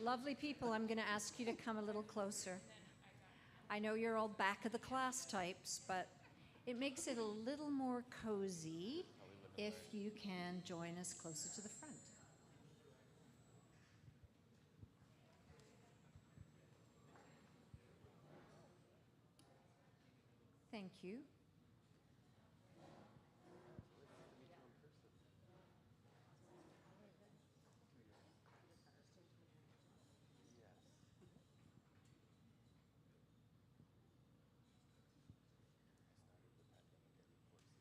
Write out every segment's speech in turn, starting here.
Lovely people, I'm going to ask you to come a little closer. I know you're all back of the class types, but it makes it a little more cozy if you can join us closer to the front. Thank you.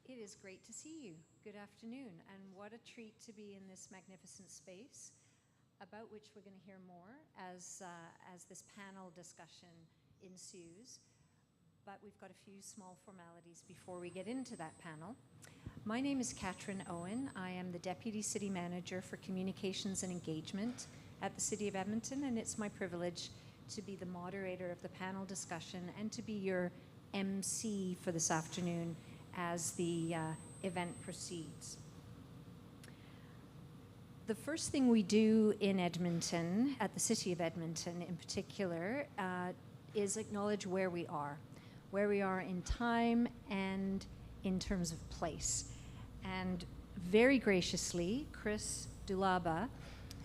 It is great to see you. Good afternoon, and what a treat to be in this magnificent space, about which we're going to hear more as this panel discussion ensues. But we've got a few small formalities before we get into that panel. My name is Catrin Owen. I am the Deputy City Manager for Communications and Engagement at the City of Edmonton, and it's my privilege to be the moderator of the panel discussion and to be your MC for this afternoon as the event proceeds. The first thing we do in Edmonton, at the City of Edmonton in particular, is acknowledge where we are in time and in terms of place. And very graciously, Chris Dulaba,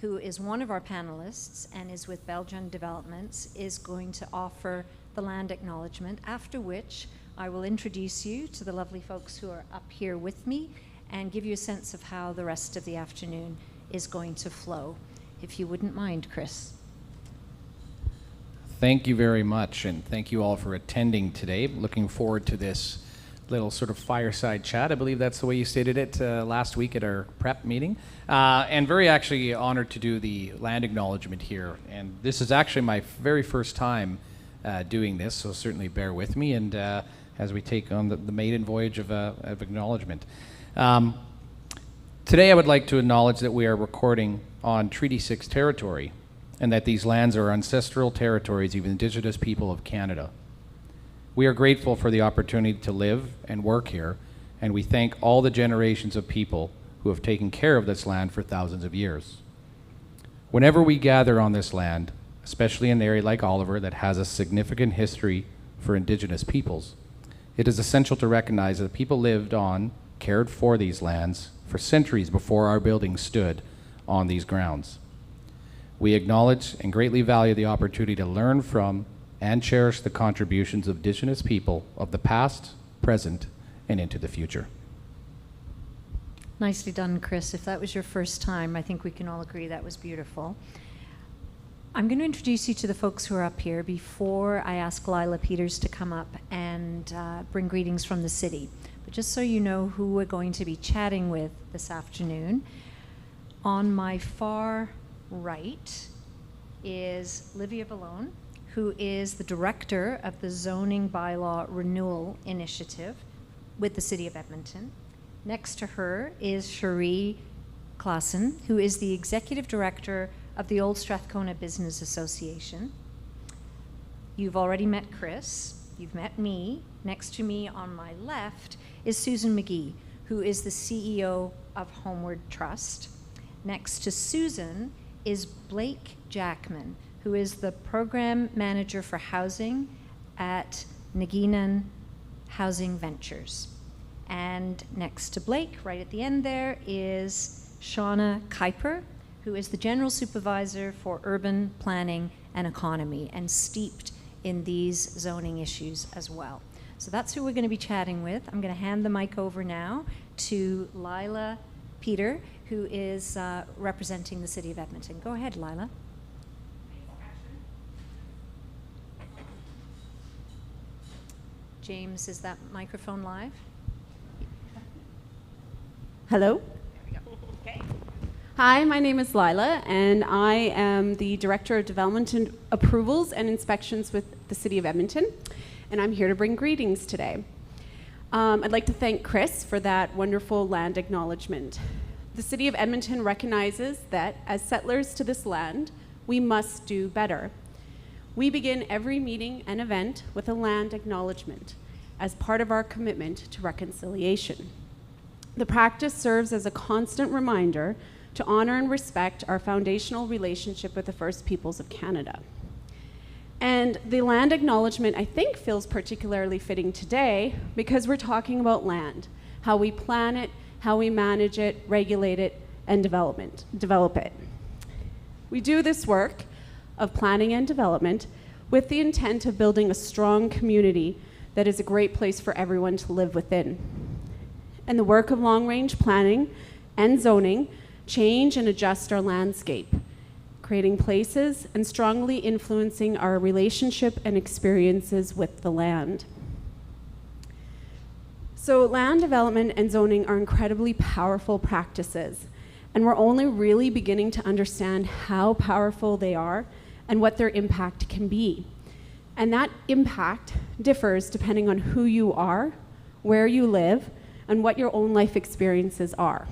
who is one of our panelists and is with Beljan Developments, is going to offer the land acknowledgement, after which I will introduce you to the lovely folks who are up here with me and give you a sense of how the rest of the afternoon is going to flow. If you wouldn't mind, Chris. Thank you very much, and thank you all for attending today. Looking forward to this little sort of fireside chat. I believe that's the way you stated it last week at our prep meeting. And very actually honored to do the land acknowledgement here. And this is actually my very first time doing this, so certainly bear with me and as we take on the maiden voyage of acknowledgement. Today I would like to acknowledge that we are recording on Treaty 6 territory and that these lands are ancestral territories of Indigenous people of Canada. We are grateful for the opportunity to live and work here, and we thank all the generations of people who have taken care of this land for thousands of years. Whenever we gather on this land, especially in an area like Oliver that has a significant history for Indigenous peoples, it is essential to recognize that people lived on, cared for these lands for centuries before our buildings stood on these grounds. We acknowledge and greatly value the opportunity to learn from and cherish the contributions of Indigenous people of the past, present, and into the future. Nicely done, Chris. If that was your first time, I think we can all agree that was beautiful. I'm going to introduce you to the folks who are up here before I ask Lila Peters to come up and bring greetings from the city. But just so you know who we're going to be chatting with this afternoon, on my far right is Livia Balone, who is the director of the Zoning Bylaw Renewal Initiative with the City of Edmonton. Next to her is Cherie Klassen, who is the executive director of the Old Strathcona Business Association. You've already met Chris, you've met me. Next to me on my left is Susan McGee, who is the CEO of Homeward Trust. Next to Susan is Blake Jackman, who is the program manager for housing at Niginan Housing Ventures. And next to Blake, right at the end there, is Shauna Kuiper, who is the general supervisor for urban planning and economy and steeped in these zoning issues as well. So that's who we're going to be chatting with. I'm going to hand the mic over now to Lila Peter, who is representing the City of Edmonton. Go ahead, Lila. James, is that microphone live? Hello? There we go. Okay. Hi, my name is Lila, and I am the Director of Development and Approvals and Inspections with the City of Edmonton, and I'm here to bring greetings today. I'd like to thank Chris for that wonderful land acknowledgement. The City of Edmonton recognizes that as settlers to this land, we must do better. We begin every meeting and event with a land acknowledgement as part of our commitment to reconciliation. The practice serves as a constant reminder to honor and respect our foundational relationship with the First Peoples of Canada. And the land acknowledgement, I think, feels particularly fitting today because we're talking about land, how we plan it, how we manage it, regulate it, and develop it. We do this work of planning and development with the intent of building a strong community that is a great place for everyone to live within. And the work of long-range planning and zoning change and adjust our landscape, creating places and strongly influencing our relationship and experiences with the land. So land development and zoning are incredibly powerful practices, and we're only really beginning to understand how powerful they are and what their impact can be. And that impact differs depending on who you are, where you live, and what your own life experiences are.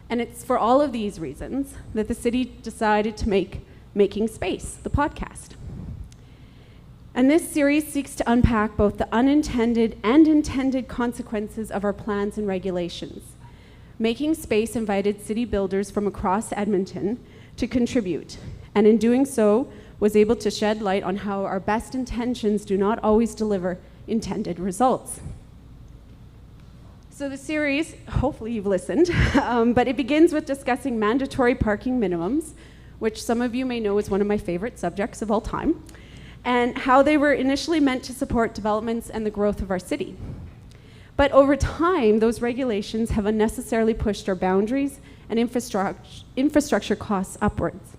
And it's for all of these reasons that the city decided to make Making Space, the podcast. And this series seeks to unpack both the unintended and intended consequences of our plans and regulations. Making Space invited city builders from across Edmonton to contribute, and in doing so, was able to shed light on how our best intentions do not always deliver intended results. So the series, hopefully you've listened, but it begins with discussing mandatory parking minimums, which some of you may know is one of my favorite subjects of all time, and how they were initially meant to support developments and the growth of our city. But over time, those regulations have unnecessarily pushed our boundaries and infrastructure costs upwards.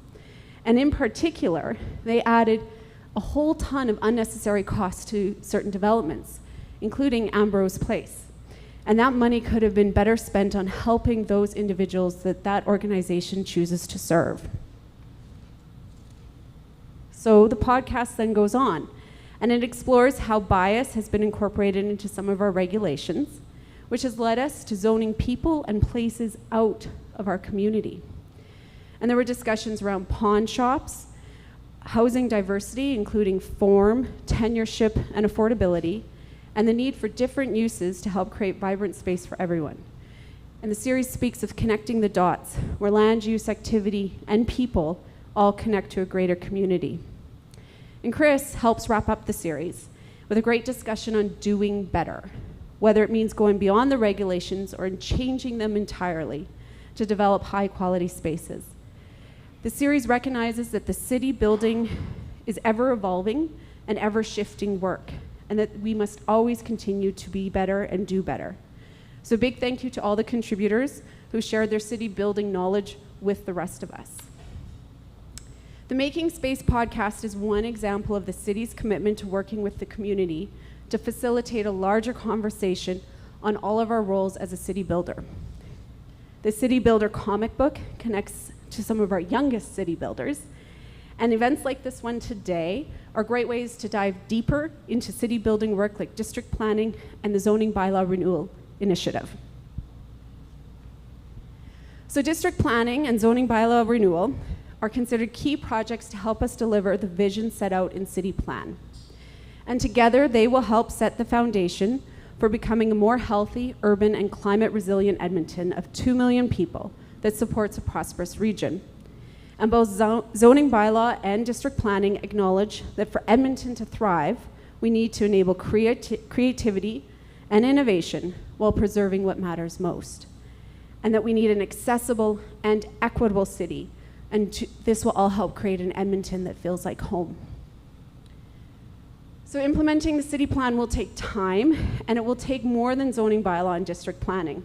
And in particular, they added a whole ton of unnecessary costs to certain developments, including Ambrose Place. And that money could have been better spent on helping those individuals that organization chooses to serve. So the podcast then goes on, and it explores how bias has been incorporated into some of our regulations, which has led us to zoning people and places out of our community. And there were discussions around pawn shops, housing diversity, including form, tenureship, and affordability, and the need for different uses to help create vibrant space for everyone. And the series speaks of connecting the dots, where land use, activity, and people all connect to a greater community. And Chris helps wrap up the series with a great discussion on doing better, whether it means going beyond the regulations or in changing them entirely to develop high-quality spaces. The series recognizes that the city building is ever-evolving and ever-shifting work, and that we must always continue to be better and do better. So big thank you to all the contributors who shared their city building knowledge with the rest of us. The Making Space podcast is one example of the city's commitment to working with the community to facilitate a larger conversation on all of our roles as a city builder. The City Builder comic book connects to some of our youngest city builders, and events like this one today are great ways to dive deeper into city building work like district planning and the zoning bylaw renewal initiative. So district planning and zoning bylaw renewal are considered key projects to help us deliver the vision set out in city plan. And together they will help set the foundation for becoming a more healthy, urban, and climate resilient Edmonton of 2 million people that supports a prosperous region. And both zoning bylaw and district planning acknowledge that for Edmonton to thrive, we need to enable creativity and innovation while preserving what matters most. And that we need an accessible and equitable city, and this will all help create an Edmonton that feels like home. So implementing the city plan will take time, and it will take more than zoning bylaw and district planning.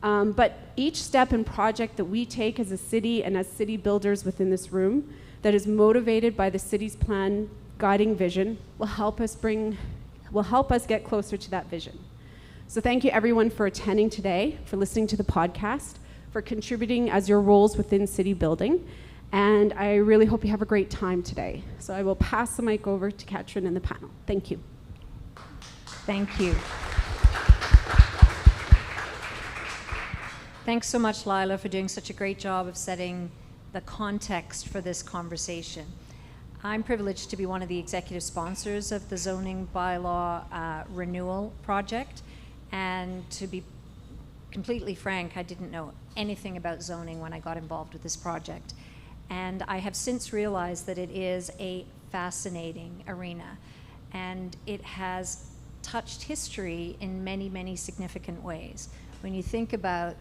But each step and project that we take as a city and as city builders within this room that is motivated by the city's plan guiding vision will help us get closer to that vision. So thank you everyone for attending today, for listening to the podcast, for contributing as your roles within city building, and I really hope you have a great time today. So I will pass the mic over to Catrin and the panel. Thank you. Thank you. Thanks so much, Lila, for doing such a great job of setting the context for this conversation. I'm privileged to be one of the executive sponsors of the zoning bylaw renewal project, and to be completely frank, I didn't know anything about zoning when I got involved with this project. And I have since realized that it is a fascinating arena, and it has touched history in many, many significant ways. When you think about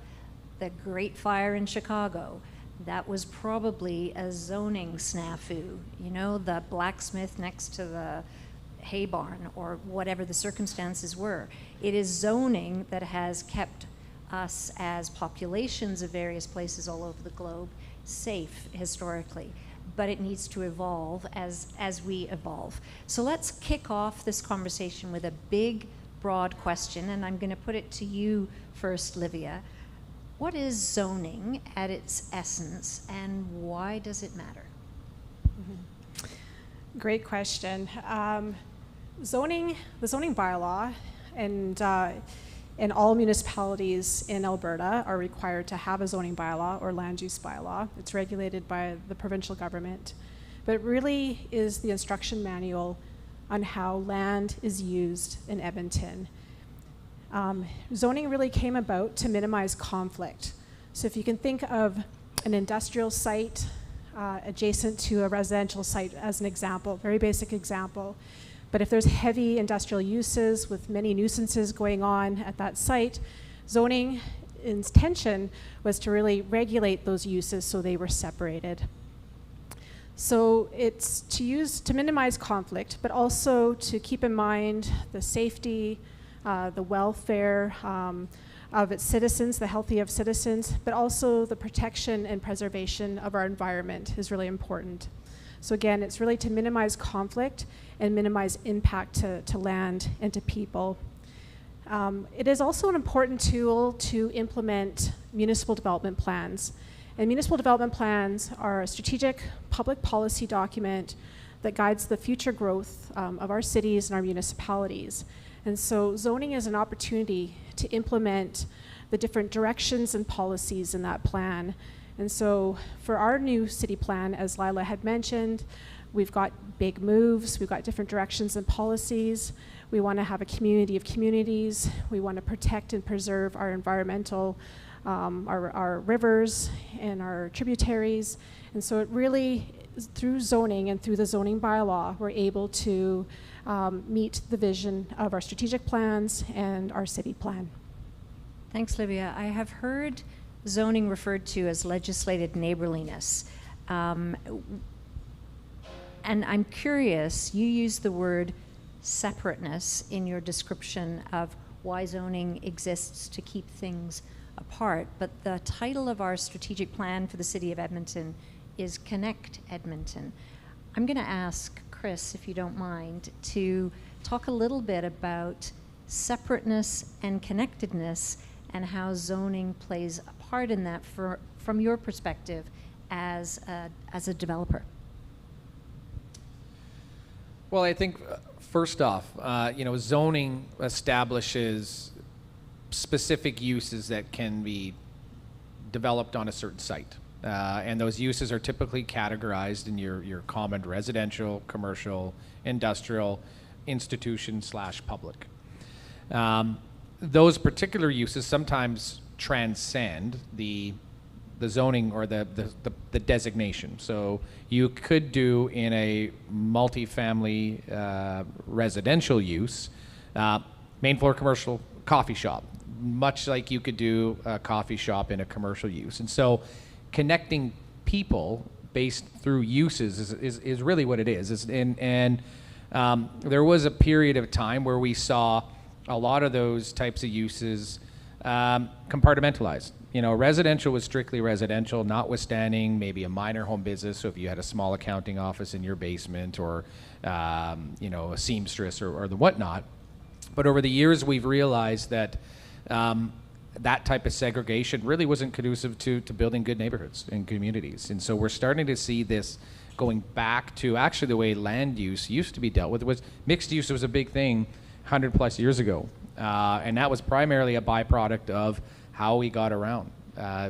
the Great Fire in Chicago, that was probably a zoning snafu. You know, the blacksmith next to the hay barn, or whatever the circumstances were. It is zoning that has kept us as populations of various places all over the globe safe historically, but it needs to evolve as we evolve. So let's kick off this conversation with a big, broad question, and I'm going to put it to you first, Livia. What is zoning at its essence, and why does it matter? Great question. The zoning bylaw and all municipalities in Alberta are required to have a zoning bylaw or land use bylaw. It's regulated by the provincial government, but it really is the instruction manual on how land is used in Edmonton. Zoning really came about to minimize conflict. So if you can think of an industrial site adjacent to a residential site as an example, very basic example, but if there's heavy industrial uses with many nuisances going on at that site, zoning's intention was to really regulate those uses so they were separated. So it's to minimize conflict, but also to keep in mind the safety, the welfare of its citizens, the health of citizens, but also the protection and preservation of our environment is really important. So again, it's really to minimize conflict and minimize impact to land and to people. It is also an important tool to implement municipal development plans. And municipal development plans are a strategic public policy document that guides the future growth of our cities and our municipalities. And so zoning is an opportunity to implement the different directions and policies in that plan. And so for our new city plan, as Lila had mentioned, we've got big moves, we've got different directions and policies. We want to have a community of communities. We want to protect and preserve our environmental, our rivers and our tributaries. And so it really, through zoning and through the zoning bylaw, we're able to meet the vision of our strategic plans and our city plan. Thanks, Livia. I have heard zoning referred to as legislated neighborliness. And I'm curious, you use the word separateness in your description of why zoning exists to keep things apart, but the title of our strategic plan for the City of Edmonton is Connect Edmonton. I'm going to ask Chris, if you don't mind, to talk a little bit about separateness and connectedness and how zoning plays a part in that from your perspective as a developer. Well, I think first off, zoning establishes specific uses that can be developed on a certain site. And those uses are typically categorized in your common residential, commercial, industrial, institution/public. Those particular uses sometimes transcend the zoning or the designation. So you could do in a multifamily residential use, main floor commercial coffee shop, much like you could do a coffee shop in a commercial use. And so connecting people based through uses is really what it is. And there was a period of time where we saw a lot of those types of uses compartmentalized. Residential was strictly residential, notwithstanding maybe a minor home business. So if you had a small accounting office in your basement or, a seamstress or the whatnot. But over the years, we've realized that that type of segregation really wasn't conducive to building good neighborhoods and communities. And so we're starting to see this going back to actually the way land use used to be dealt with. Was mixed use was a big thing 100 plus years ago. And that was primarily a byproduct of how we got around.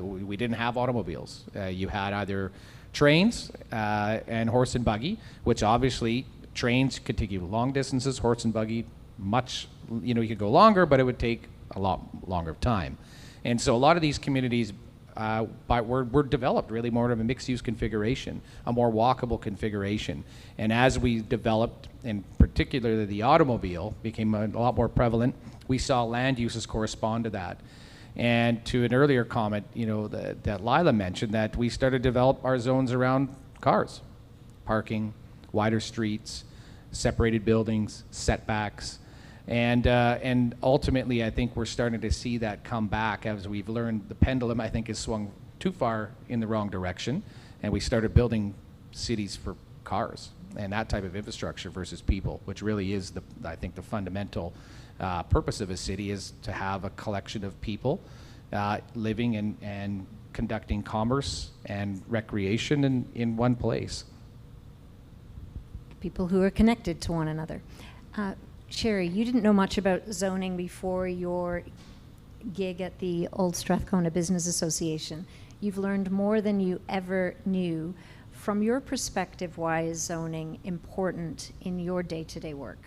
We didn't have automobiles. You had either trains and horse and buggy, which obviously trains could take you long distances, horse and buggy much, you could go longer, but it would take a lot longer time. And so a lot of these communities were developed really more of a mixed-use configuration, a more walkable configuration. And as we developed, and particularly the automobile became a lot more prevalent, we saw land uses correspond to that. And to an earlier comment, that Lila mentioned, that we started to develop our zones around cars, parking, wider streets, separated buildings, setbacks. And ultimately, I think we're starting to see that come back as we've learned the pendulum, I think, has swung too far in the wrong direction. And we started building cities for cars and that type of infrastructure versus people, which really is, I think, the fundamental purpose of a city, is to have a collection of people living and conducting commerce and recreation in one place. People who are connected to one another. Cherie, you didn't know much about zoning before your gig at the Old Strathcona Business Association. You've learned more than you ever knew. From your perspective, why is zoning important in your day-to-day work?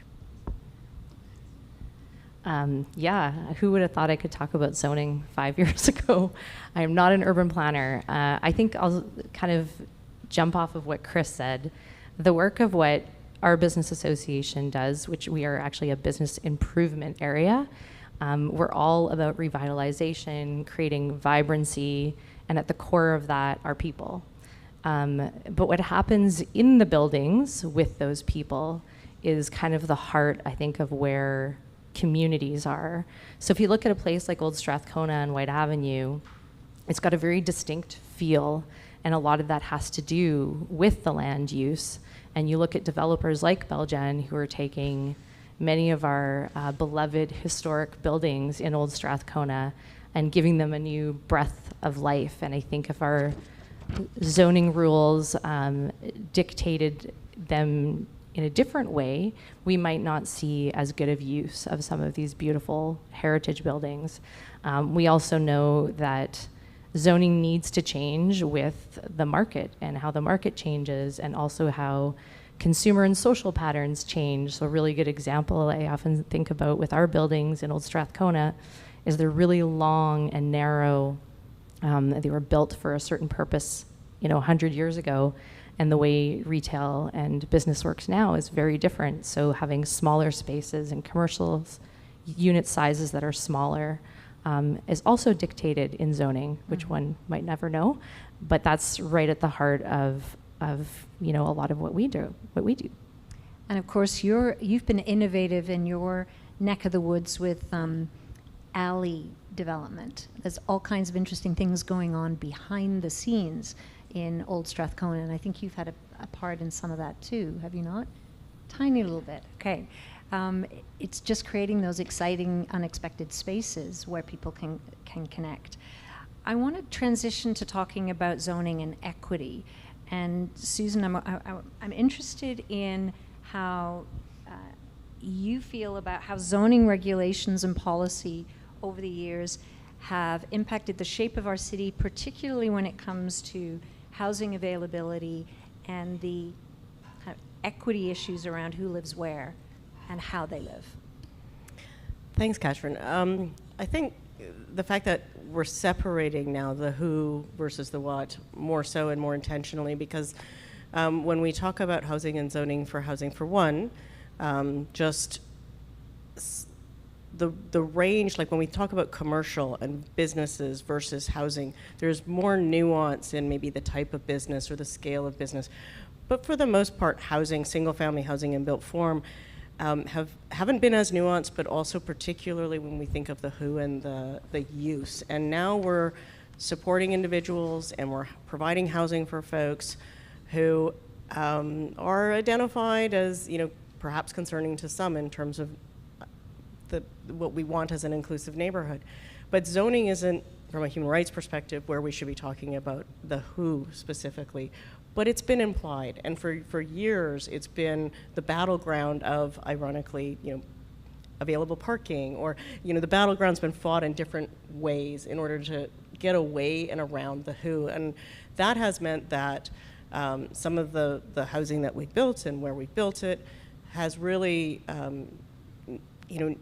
Who would have thought I could talk about zoning 5 years ago? I am not an urban planner. I think I'll kind of jump off of what Chris said. The work of what our business association does, which we are actually a business improvement area, we're all about revitalization, creating vibrancy, and at the core of that are people. But what happens in the buildings with those people is kind of the heart, I think, of where communities are. So if you look at a place like Old Strathcona and White Avenue, it's got a very distinct feel, and a lot of that has to do with the land use. And you look at developers like Beljan, who are taking many of our beloved historic buildings in Old Strathcona and giving them a new breath of life. And I think if our zoning rules dictated them in a different way, we might not see as good of use of some of these beautiful heritage buildings. We also know that zoning needs to change with the market and how the market changes, and also how consumer and social patterns change. So a really good example I often think about with our buildings in Old Strathcona is they're really long and narrow. They were built for a certain purpose, 100 years ago, and the way retail and business works now is very different. So having smaller spaces and commercial unit sizes that are smaller is also dictated in zoning, which one might never know, but that's right at the heart of a lot of what we do. And of course, you've been innovative in your neck of the woods with alley development. There's all kinds of interesting things going on behind the scenes in Old Strathcona, and I think you've had a part in some of that too, have you not? Tiny little bit, okay. It's just creating those exciting, unexpected spaces where people can connect. I want to transition to talking about zoning and equity. And Susan, I'm interested in how you feel about how zoning regulations and policy over the years have impacted the shape of our city, particularly when it comes to housing availability and the kind of equity issues around who lives where and how they live. Thanks, Catrin. I think the fact that we're separating now the who versus the what more so and more intentionally, because when we talk about housing and zoning for Housing for One, the range, like when we talk about commercial and businesses versus housing, there's more nuance in maybe the type of business or the scale of business. But for the most part, housing, single-family housing in built form, haven't been as nuanced, but also particularly when we think of the who and the use. And now we're supporting individuals and we're providing housing for folks who are identified as, perhaps concerning to some in terms of what we want as an inclusive neighborhood. But zoning isn't, from a human rights perspective, where we should be talking about the who specifically. But it's been implied, and for years it's been the battleground of, ironically, available parking, or the battleground's been fought in different ways in order to get away and around the who, and that has meant that some of the housing that we built and where we built it has really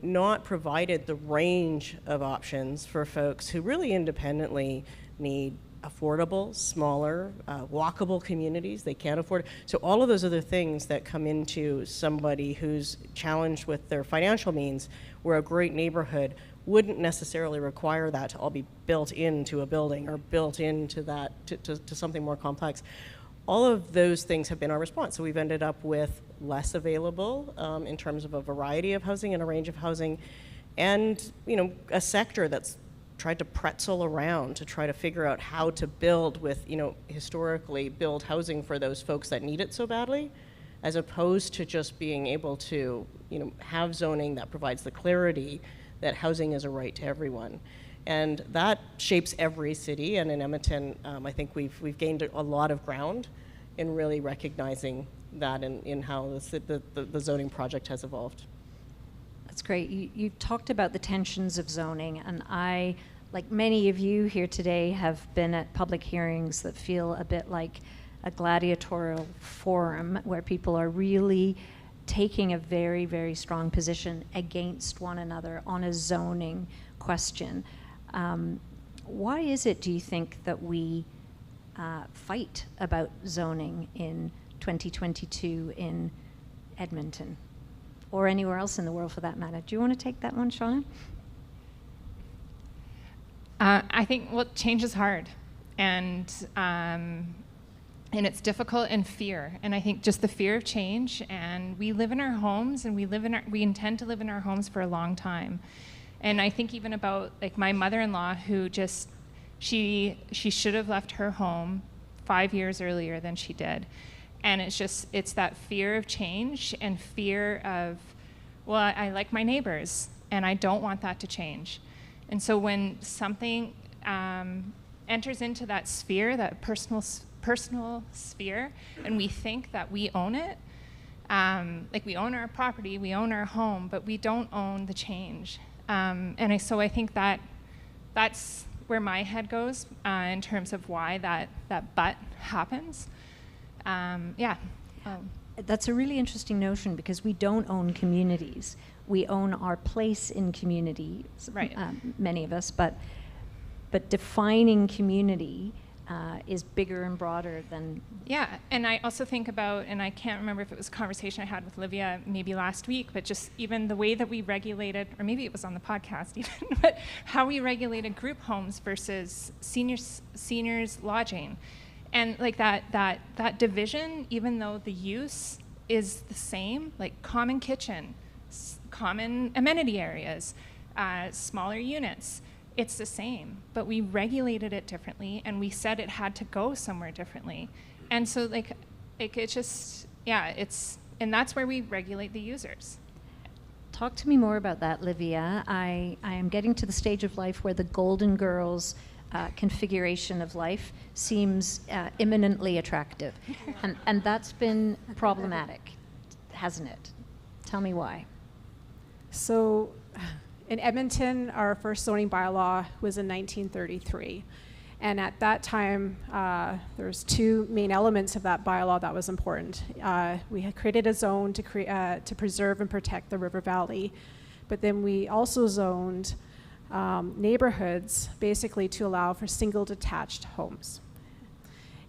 not provided the range of options for folks who really independently need affordable, smaller, walkable communities. They can't afford it. So all of those other things that come into somebody who's challenged with their financial means, where a great neighborhood wouldn't necessarily require that to all be built into a building or built into that to something more complex. All of those things have been our response. So we've ended up with less available in terms of a variety of housing and a range of housing, and a sector that's tried to pretzel around to try to figure out how to build with, historically build housing for those folks that need it so badly, as opposed to just being able to, have zoning that provides the clarity that housing is a right to everyone. And that shapes every city, and in Edmonton, I think we've gained a lot of ground in really recognizing that in how the zoning project has evolved. That's great. You talked about the tensions of zoning, and I, like many of you here today, have been at public hearings that feel a bit like a gladiatorial forum where people are really taking a very, very strong position against one another on a zoning question. Why is it, do you think, that we fight about zoning in 2022 in Edmonton? Or anywhere else in the world for that matter. Do you want to take that one, Shauna? I think, change is hard, and it's difficult, and fear. And I think just the fear of change, and we live in our homes, and we intend to live in our homes for a long time. And I think even about like my mother-in-law, who she should have left her home 5 years earlier than she did. And it's that fear of change and fear of, I like my neighbors and I don't want that to change. And so when something enters into that sphere, that personal sphere, and we think that we own it, like we own our property, we own our home, but we don't own the change. So I think that's where my head goes in terms of why that but happens. That's a really interesting notion, because we don't own communities. We own our place in community, right. Many of us, but defining community is bigger and broader than... Yeah, and I also think about, and I can't remember if it was a conversation I had with Livia maybe last week, but just even the way that we regulated, or maybe it was on the podcast even, but how we regulated group homes versus seniors lodging. And like that division, even though the use is the same, like common kitchen, common amenity areas, smaller units, it's the same, but we regulated it differently, and we said it had to go somewhere differently. And so it's just, and that's where we regulate the users. Talk to me more about that, Livia. I am getting to the stage of life where the Golden Girls configuration of life seems imminently attractive. And that's been problematic, hasn't it? Tell me why. So in Edmonton, our first zoning bylaw was in 1933. And at that time, there's two main elements of that bylaw that was important. We had created a zone to preserve and protect the river valley, but then we also zoned neighborhoods basically to allow for single detached homes.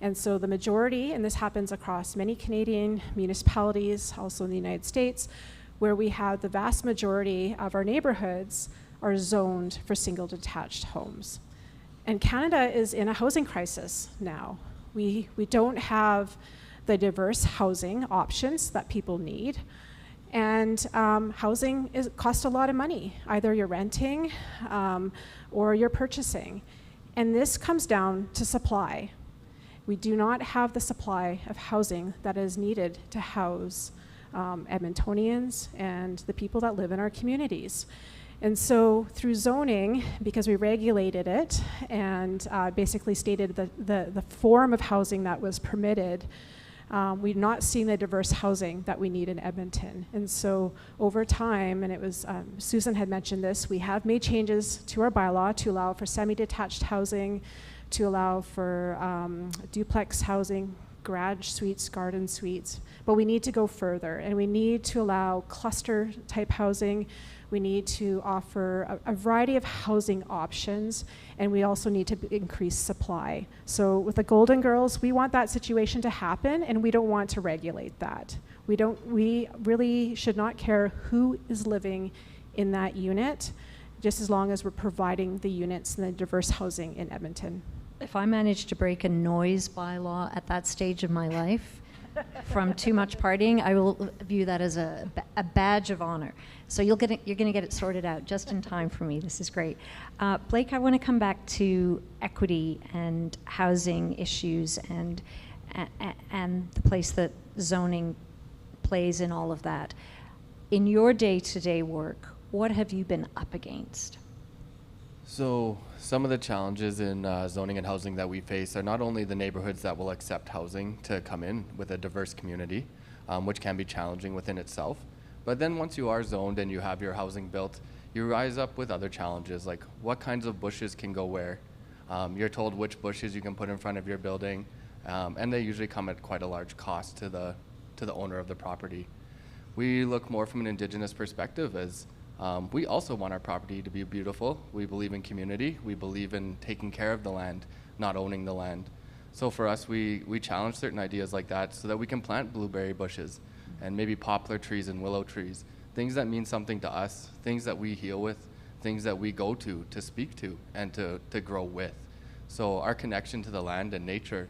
And so the majority, and this happens across many Canadian municipalities, also in the United States, where we have the vast majority of our neighborhoods are zoned for single detached homes. And Canada is in a housing crisis now. We don't have the diverse housing options that people need. And housing costs a lot of money. Either you're renting or you're purchasing. And this comes down to supply. We do not have the supply of housing that is needed to house Edmontonians and the people that live in our communities. And so through zoning, because we regulated it and basically stated the form of housing that was permitted, we've not seen the diverse housing that we need in Edmonton. And so over time, and it was, Susan had mentioned this, we have made changes to our bylaw to allow for semi-detached housing, to allow for duplex housing, garage suites, garden suites, but we need to go further, and we need to allow cluster type housing. We need to offer a variety of housing options, and we also need to increase supply. So with the Golden Girls, we want that situation to happen, and we don't want to regulate that. We really should not care who is living in that unit, just as long as we're providing the units and the diverse housing in Edmonton. If I manage to break a noise bylaw at that stage of my life from too much partying, I will view that as a badge of honor. So you're going to get it sorted out just in time for me. This is great. Blake, I want to come back to equity and housing issues and the place that zoning plays in all of that. In your day-to-day work, what have you been up against? So some of the challenges in zoning and housing that we face are not only the neighborhoods that will accept housing to come in with a diverse community, which can be challenging within itself, but then once you are zoned and you have your housing built, you rise up with other challenges, like what kinds of bushes can go where. You're told which bushes you can put in front of your building, and they usually come at quite a large cost to the owner of the property. We look more from an Indigenous perspective as we also want our property to be beautiful. We believe in community. We believe in taking care of the land, not owning the land. So for us, we challenge certain ideas like that so that we can plant blueberry bushes and maybe poplar trees and willow trees, things that mean something to us, things that we heal with, things that we go to speak to, and to grow with. So our connection to the land and nature,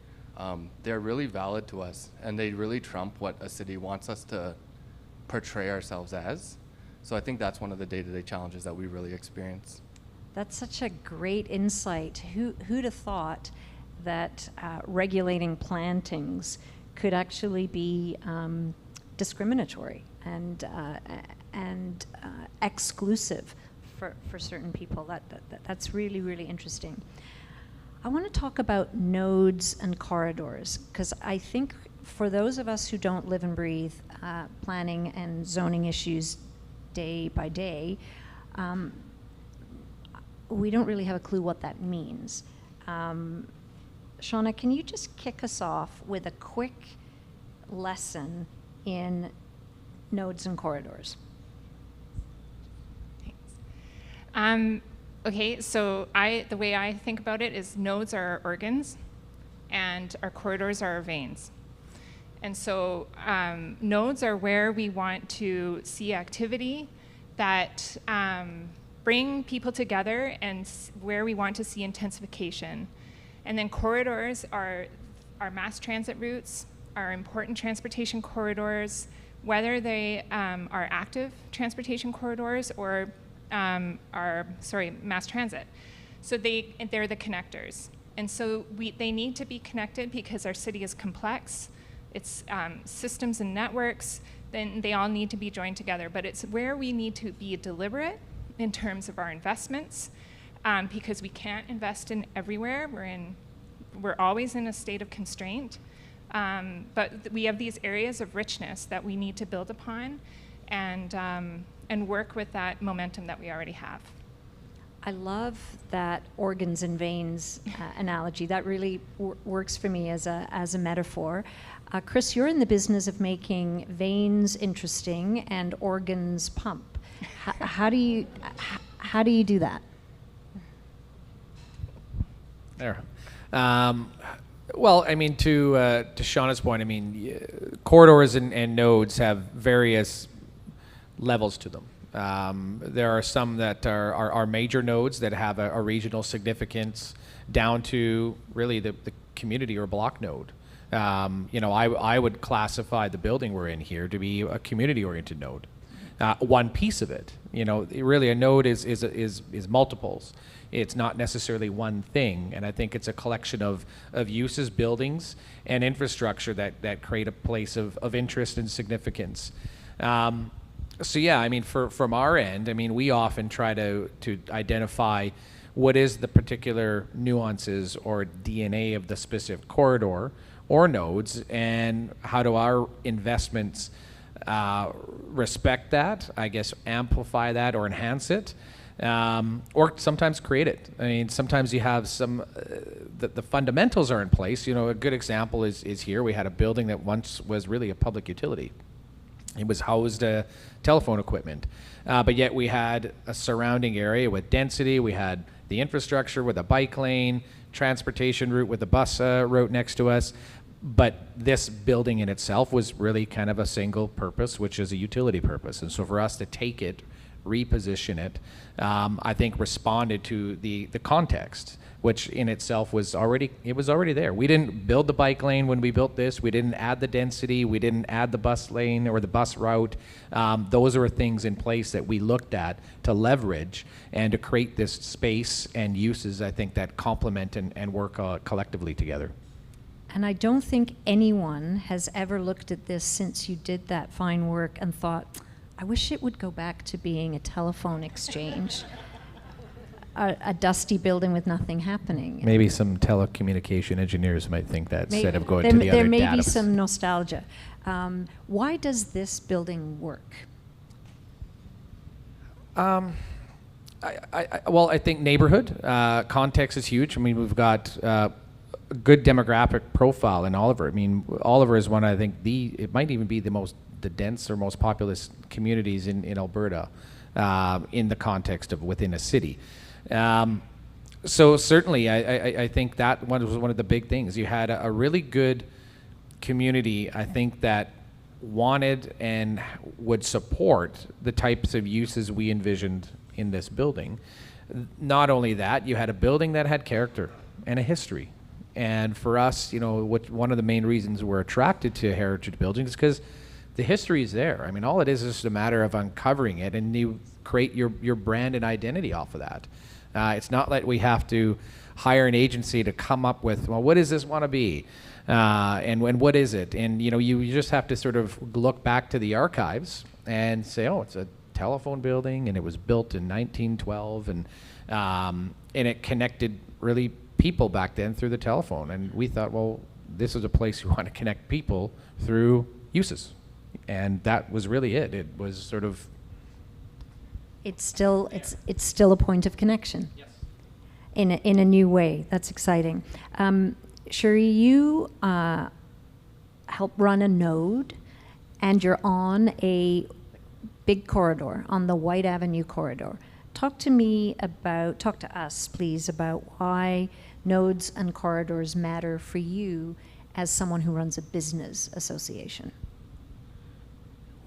they're really valid to us, and they really trump what a city wants us to portray ourselves as. So I think that's one of the day-to-day challenges that we really experience. That's such a great insight. Who'd have thought that regulating plantings could actually be discriminatory and exclusive for certain people? That's really, really interesting. I want to talk about nodes and corridors, because I think for those of us who don't live and breathe planning and zoning issues day by day, we don't really have a clue what that means. Shauna, can you just kick us off with a quick lesson in nodes and corridors? Thanks. Okay, so the way I think about it is nodes are our organs, and our corridors are our veins. And so nodes are where we want to see activity that bring people together, and where we want to see intensification. And then corridors are our mass transit routes, our important transportation corridors, whether they are active transportation corridors or mass transit. So they're the connectors. And so they need to be connected because our city is complex. It's systems and networks, then they all need to be joined together. But it's where we need to be deliberate in terms of our investments, because we can't invest in everywhere. We're always in a state of constraint. But we have these areas of richness that we need to build upon and work with that momentum that we already have. I love that organs and veins analogy. That really works for me as a metaphor. Chris, you're in the business of making veins interesting and organs pump. How do you do that? There. Well, I mean, to Shauna's point, I mean, corridors and nodes have various levels to them. There are some that are major nodes that have a regional significance, down to really the community or block node. I would classify the building we're in here to be a community-oriented node. One piece of it, really a node is multiples. It's not necessarily one thing, and I think it's a collection of uses, buildings, and infrastructure that create a place of interest and significance. So yeah, I mean, from our end, I mean, we often try to identify what is the particular nuances or DNA of the specific corridor or nodes, and how do our investments respect that, I guess amplify that or enhance it, or sometimes create it. I mean, sometimes you have some, the fundamentals are in place. You know, a good example is here. We had a building that once was really a public utility. It was housed telephone equipment, but yet we had a surrounding area with density. We had the infrastructure with a bike lane, transportation route with a bus route next to us. But this building in itself was really kind of a single purpose, which is a utility purpose. And so for us to take it, reposition it, I think responded to the context, which in itself was already there. We didn't build the bike lane when we built this. We didn't add the density. We didn't add the bus lane or the bus route. Those are things in place that we looked at to leverage and to create this space and uses, I think, that complement and work collectively together. And I don't think anyone has ever looked at this since you did that fine work and thought, I wish it would go back to being a telephone exchange, a dusty building with nothing happening. Maybe some telecommunication engineers might think that instead of going to the other There may data. be some nostalgia. Why does this building work? Well, I think neighborhood context is huge. I mean, we've got a good demographic profile in Oliver. I mean, Oliver is one, I think, it might even be the dense or most populous communities in Alberta in the context of within a city. So certainly, I think that was one of the big things. You had a really good community, I think, that wanted and would support the types of uses we envisioned in this building. Not only that, you had a building that had character and a history. And for us, you know, one of the main reasons we're attracted to heritage buildings is because the history is there. I mean, all it is just a matter of uncovering it, and you create your brand and identity off of that. It's not like we have to hire an agency to come up with, well, what does this want to be? And what is it? And, you know, you just have to sort of look back to the archives and say, oh, it's a telephone building, and it was built in 1912, and it connected really people back then through the telephone. And we thought, well, this is a place we want to connect people through uses. And that was really it. It was sort of... It's still a point of connection. Yes. In a new way. That's exciting. Cherie, you help run a node, and you're on a big corridor, on the White Avenue corridor. Talk to us, please, about why nodes and corridors matter for you as someone who runs a business association.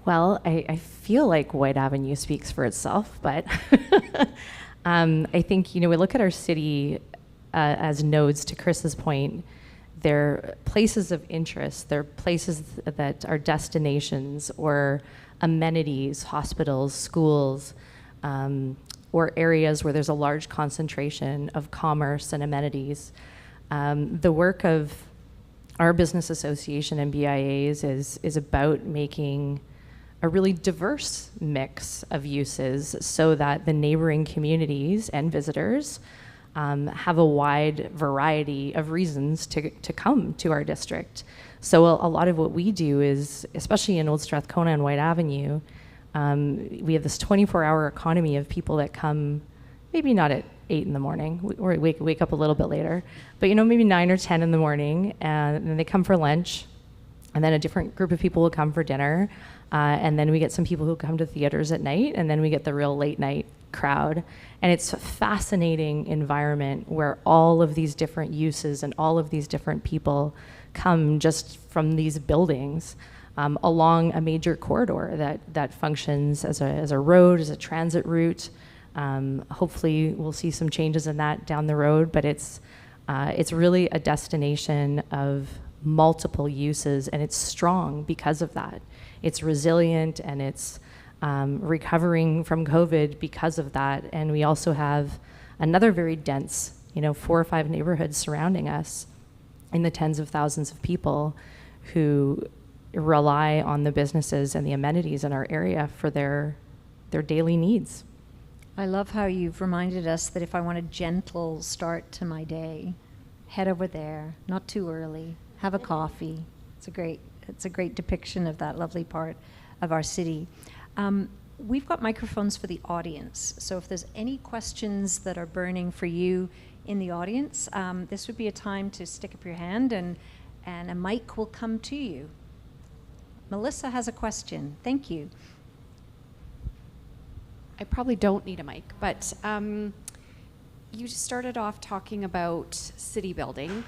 Well, I feel like White Avenue speaks for itself, but I think, you know, we look at our city as nodes, to Chris's point. They're places of interest. They're places that are destinations or amenities, hospitals, schools, or areas where there's a large concentration of commerce and amenities. The work of our business association and BIAs is about making a really diverse mix of uses so that the neighboring communities and visitors have a wide variety of reasons to come to our district. So a lot of what we do is, especially in Old Strathcona and White Avenue, we have this 24-hour economy of people that come, maybe not at 8 in the morning, or wake up a little bit later, but, you know, maybe 9 or 10 in the morning, and then they come for lunch, and then a different group of people will come for dinner, and then we get some people who come to theaters at night, and then we get the real late night crowd. And it's a fascinating environment where all of these different uses and all of these different people come just from these buildings along a major corridor that functions as a road, as a transit route. Hopefully we'll see some changes in that down the road, but it's really a destination of multiple uses, and it's strong because of that. It's resilient, and it's recovering from COVID because of that. And we also have another very dense, 4 or 5 neighborhoods surrounding us in the tens of thousands of people who rely on the businesses and the amenities in our area for their daily needs. I love how you've reminded us that if I want a gentle start to my day, head over there, not too early, have a coffee. It's a great depiction of that lovely part of our city. we've got microphones for the audience. So if there's any questions that are burning for you in the audience, this would be a time to stick up your hand and a mic will come to you. Melissa has a question. Thank you. I probably don't need a mic, but you just started off talking about city building,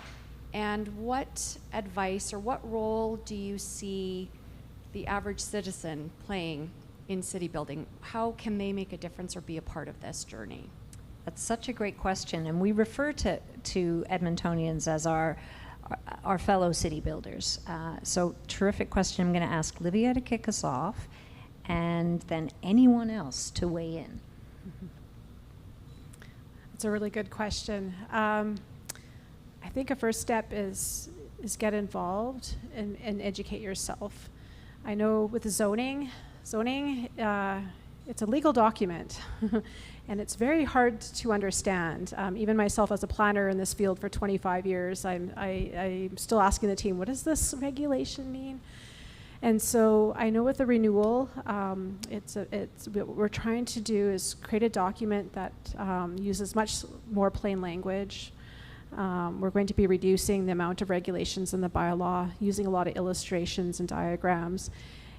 and what advice or what role do you see the average citizen playing in city building? How can they make a difference or be a part of this journey? That's such a great question, and we refer to Edmontonians as our fellow city builders. So terrific question. I'm going to ask Livia to kick us off, and then anyone else to weigh in. It's a really good question. I think a first step is get involved and educate yourself. I know with the zoning, it's a legal document, and it's very hard to understand. Even myself as a planner in this field for 25 years, I'm still asking the team, what does this regulation mean? And so I know with the renewal, what we're trying to do is create a document that uses much more plain language. We're going to be reducing the amount of regulations in the bylaw, using a lot of illustrations and diagrams.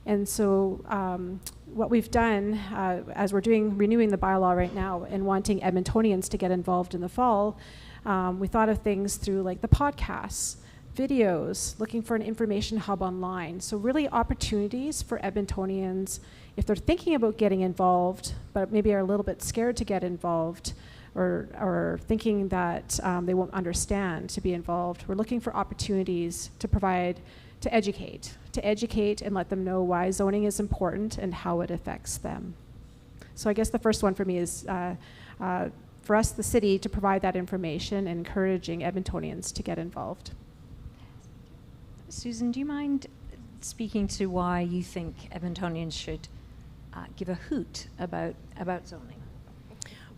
And so what we've done, as we're renewing the bylaw right now and wanting Edmontonians to get involved in the fall, we thought of things through like the podcasts, videos, looking for an information hub online. So really opportunities for Edmontonians, if they're thinking about getting involved, but maybe are a little bit scared to get involved, or thinking that they won't understand to be involved. We're looking for opportunities to educate and let them know why zoning is important and how it affects them. So I guess the first one for me is for us, the city, to provide that information and encouraging Edmontonians to get involved. Susan, do you mind speaking to why you think Edmontonians should give a hoot about zoning?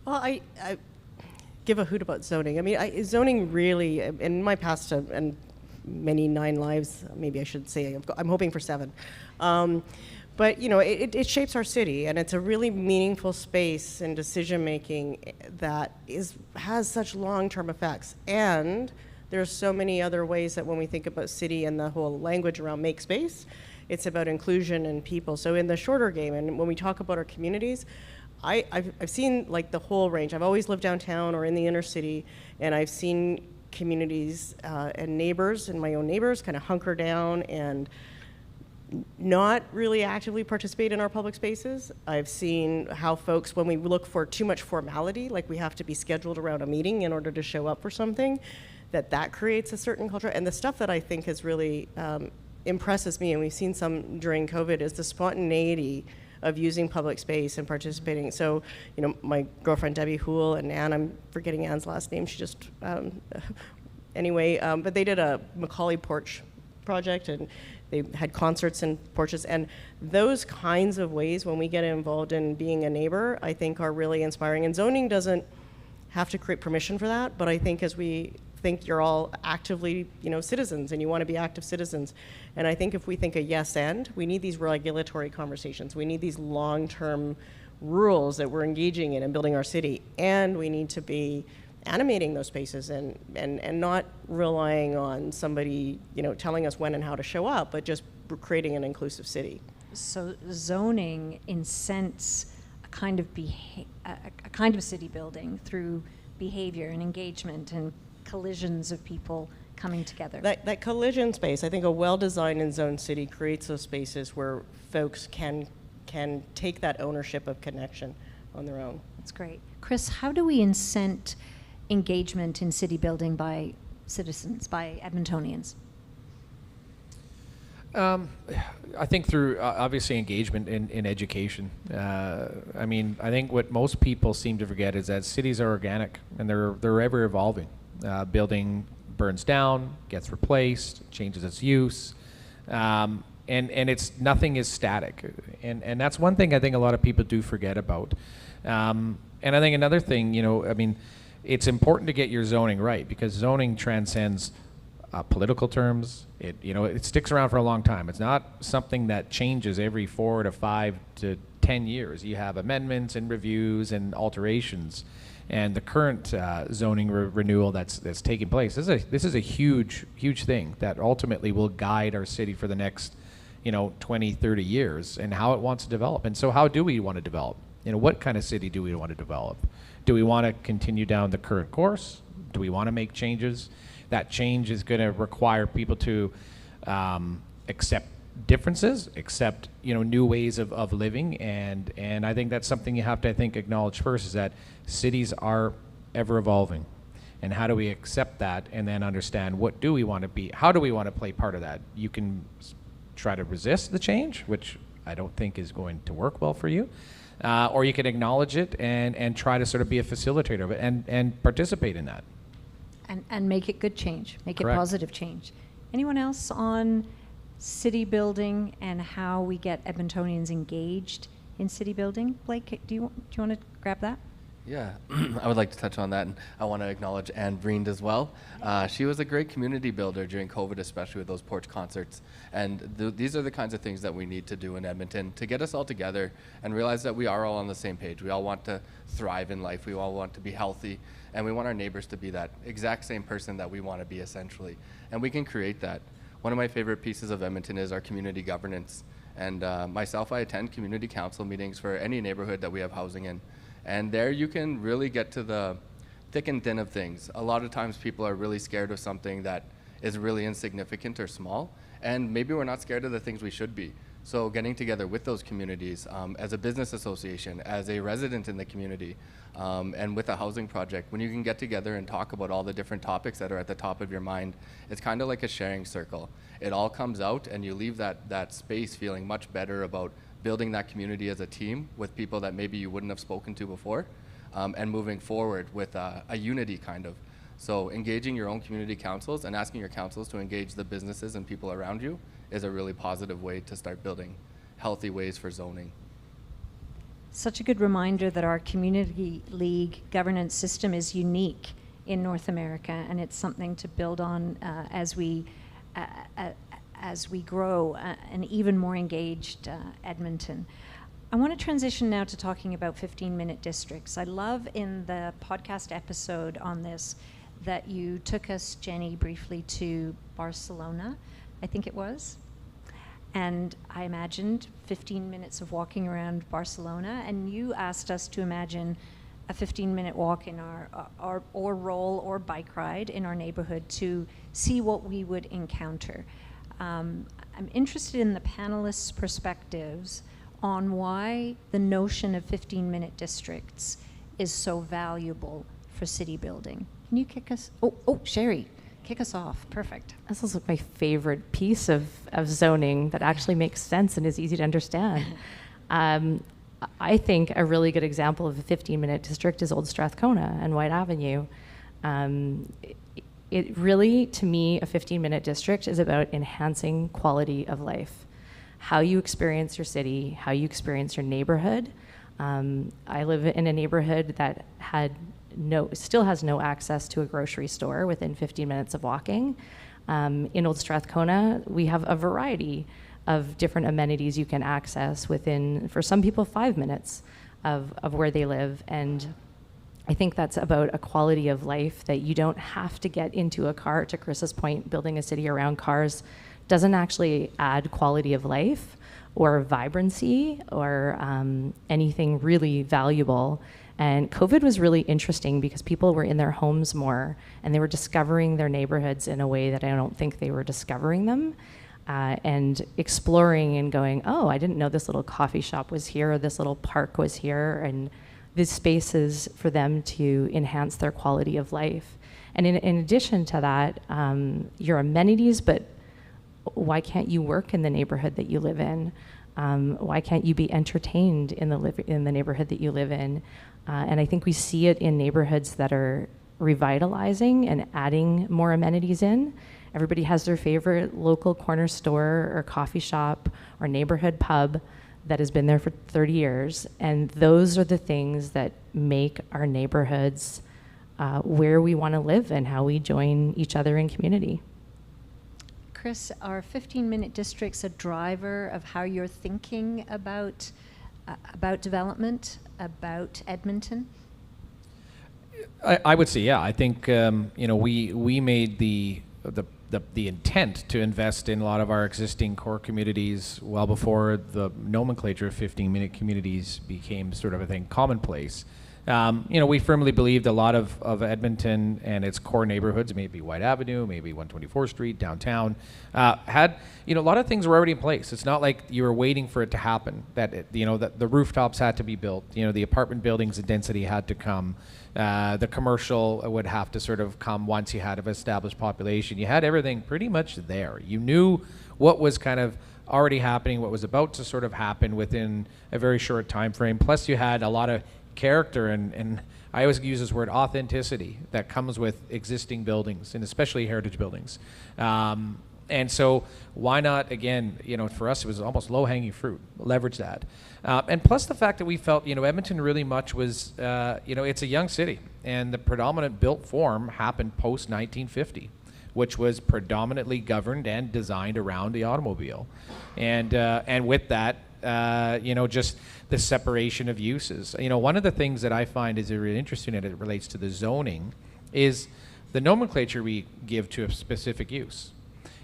Well, I give a hoot about zoning. I mean, zoning really, in my past and many 9 lives, maybe I should say, I'm hoping for 7. But, you know, it shapes our city, and it's a really meaningful space in decision-making that has such long-term effects. And there's so many other ways that when we think about city and the whole language around make space, it's about inclusion and people. So in the shorter game, and when we talk about our communities, I've seen like the whole range. I've always lived downtown or in the inner city, and I've seen communities and neighbors and my own neighbors kind of hunker down and not really actively participate in our public spaces. I've seen how folks, when we look for too much formality, like we have to be scheduled around a meeting in order to show up for something, that creates a certain culture. And the stuff that I think has really impresses me, and we've seen some during COVID, is the spontaneity of using public space and participating. So, you know, my girlfriend Debbie Houle and Ann, I'm forgetting Ann's last name, she just, anyway, but they did a Macaulay porch project, and they had concerts and porches, and those kinds of ways when we get involved in being a neighbor, I think are really inspiring. And zoning doesn't have to create permission for that, but I think as we think you're all actively, you know, citizens, and you want to be active citizens. And I think if we think a yes and, we need these regulatory conversations. We need these long-term rules that we're engaging in and building our city. And we need to be animating those spaces and not relying on somebody, you know, telling us when and how to show up, but just creating an inclusive city. So zoning incents a kind of city building through behavior and engagement and collisions of people coming together. That collision space, I think a well-designed and zoned city creates those spaces where folks can take that ownership of connection on their own. That's great. Chris, how do we incent engagement in city building by citizens, by Edmontonians? I think through obviously engagement in education. I mean, I think what most people seem to forget is that cities are organic and they're ever evolving. Building burns down, gets replaced, changes its use, and it's nothing is static. And that's one thing I think a lot of people do forget about. And I think another thing, you know, I mean, it's important to get your zoning right because zoning transcends political terms. It sticks around for a long time. It's not something that changes every 4 to 5 to 10 years. You have amendments and reviews and alterations. And the current zoning renewal that's taking place, this is a huge thing that ultimately will guide our city for the next 20, 30 years and how it wants to develop. And so how do we want to develop? What kind of city do we want to develop? Do we want to continue down the current course? Do we want to make changes? That change is going to require people to accept differences, accept new ways of living, and I think that's something you have to acknowledge first, is that cities are ever evolving, and how do we accept that and then understand what do we want to be, how do we want to play part of that. You can try to resist the change, which I don't think is going to work well for you, or you can acknowledge it and try to sort of be a facilitator of it and participate in that. And make it good change, make Correct. it positive change. Anyone else on city building and how we get Edmontonians engaged in city building? Blake, do you want to grab that? Yeah, I would like to touch on that, and I want to acknowledge Anne Breend as well. She was a great community builder during COVID, especially with those porch concerts. And these are the kinds of things that we need to do in Edmonton to get us all together and realize that we are all on the same page. We all want to thrive in life. We all want to be healthy, and we want our neighbors to be that exact same person that we want to be, essentially. And we can create that. One of my favorite pieces of Edmonton is our community governance. And myself, I attend community council meetings for any neighborhood that we have housing in. And there you can really get to the thick and thin of things. A lot of times people are really scared of something that is really insignificant or small, and maybe we're not scared of the things we should be. So getting together with those communities, as a business association, as a resident in the community, and with a housing project, when you can get together and talk about all the different topics that are at the top of your mind, it's kind of like a sharing circle. It all comes out and you leave that space feeling much better about building that community as a team with people that maybe you wouldn't have spoken to before, and moving forward with a unity kind of. So engaging your own community councils and asking your councils to engage the businesses and people around you is a really positive way to start building healthy ways for zoning. Such a good reminder that our community league governance system is unique in North America, and it's something to build on as we grow an even more engaged Edmonton. I want to transition now to talking about 15-minute districts. I love in the podcast episode on this that you took us, Jenny, briefly to Barcelona, I think it was. And I imagined 15 minutes of walking around Barcelona, and you asked us to imagine a 15-minute walk in our or roll or bike ride in our neighborhood to see what we would encounter. I'm interested in the panelists' perspectives on why the notion of 15-minute districts is so valuable for city building. Can you kick us? Oh, Cherie, kick us off. Perfect. This is my favorite piece of zoning that actually makes sense and is easy to understand. I think a really good example of a 15-minute district is Old Strathcona and White Avenue. It really, to me, a 15-minute district is about enhancing quality of life. How you experience your city, how you experience your neighborhood. I live in a neighborhood that still has no access to a grocery store within 15 minutes of walking. In Old Strathcona, we have a variety of different amenities you can access within, for some people, 5 minutes of where they live. And I think that's about a quality of life that you don't have to get into a car. To Chris's point, building a city around cars doesn't actually add quality of life or vibrancy or anything really valuable. And COVID was really interesting because people were in their homes more and they were discovering their neighborhoods in a way that I don't think they were discovering them, and exploring and going, oh, I didn't know this little coffee shop was here or this little park was here, and these spaces for them to enhance their quality of life. And in addition to that, your amenities, but why can't you work in the neighborhood that you live in? Why can't you be entertained in the neighborhood that you live in? And I think we see it in neighborhoods that are revitalizing and adding more amenities in. Everybody has their favorite local corner store or coffee shop or neighborhood pub that has been there for 30 years. And those are the things that make our neighborhoods where we want to live and how we join each other in community. Chris, are 15-minute districts a driver of how you're thinking about about development, about Edmonton? I would say, yeah. I think we made the intent to invest in a lot of our existing core communities well before the nomenclature of 15-minute communities became sort of a thing commonplace. We firmly believed a lot of Edmonton and its core neighborhoods, maybe White Avenue, maybe 124th Street, downtown, had, a lot of things were already in place. It's not like you were waiting for it to happen, that the rooftops had to be built, the apartment buildings and density had to come, the commercial would have to sort of come once you had an established population. You had everything pretty much there. You knew what was kind of already happening, what was about to sort of happen within a very short time frame. Plus you had a lot of character and I always use this word authenticity that comes with existing buildings and especially heritage buildings. And so why not, again, for us it was almost low-hanging fruit, leverage that. And plus the fact that we felt, Edmonton really much was, it's a young city and the predominant built form happened post-1950, which was predominantly governed and designed around the automobile. And with that, just the separation of uses. One of the things that I find is really interesting and it relates to the zoning is the nomenclature we give to a specific use.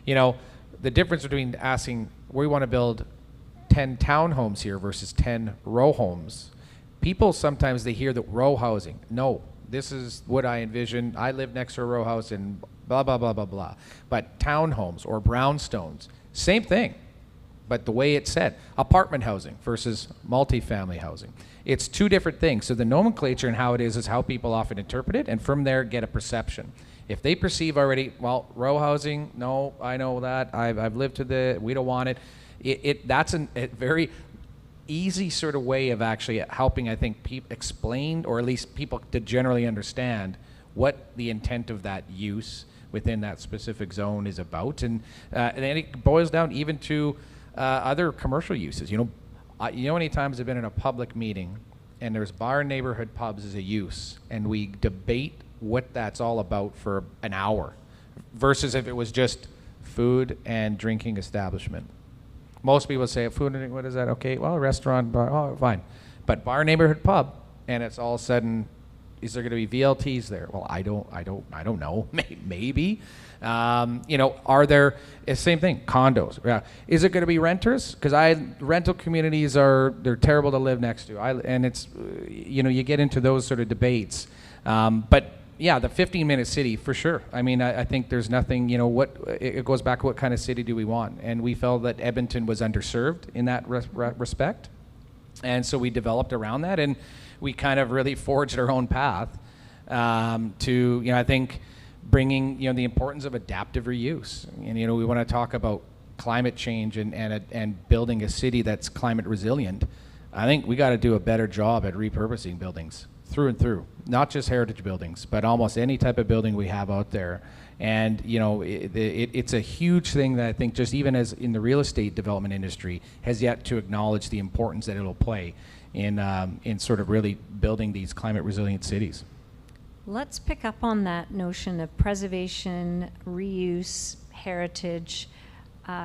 The difference between asking, we want to build 10 townhomes here versus 10 row homes. People sometimes they hear the row housing. No, this is what I envision. I live next to a row house and blah, blah, blah, blah, blah. But townhomes or brownstones, same thing. But the way it's said, apartment housing versus multifamily housing. It's two different things. So the nomenclature and how it is how people often interpret it, and from there get a perception. If they perceive already, well, row housing, no, I know that, I've lived to we don't want it. That's a very easy sort of way of actually helping, I think, explain, or at least people to generally understand what the intent of that use within that specific zone is about. And then it boils down even to other commercial uses. How many times I've been in a public meeting and there's bar and neighborhood pubs as a use and we debate what that's all about for an hour versus if it was just food and drinking establishment. Most people say food and drink, what is that? Okay, well, restaurant, bar, oh, fine. But bar, neighborhood pub, and it's all of a sudden, is there going to be VLTs there? Well, I don't know. Maybe. Are there, same thing, condos. Yeah. Is it going to be renters? Because rental communities they're terrible to live next to. And it's, you get into those sort of debates. But yeah, the 15-minute city, for sure. I mean, I think there's nothing, it goes back to what kind of city do we want? And we felt that Edmonton was underserved in that respect. And so we developed around that, and we kind of really forged our own path to, I think, bringing, the importance of adaptive reuse. And, we want to talk about climate change and building a city that's climate resilient. I think we got to do a better job at repurposing buildings through and through, not just heritage buildings, but almost any type of building we have out there. And it's a huge thing that I think just even as in the real estate development industry has yet to acknowledge the importance that it'll play in sort of really building these climate resilient cities. Let's pick up on that notion of preservation, reuse, heritage.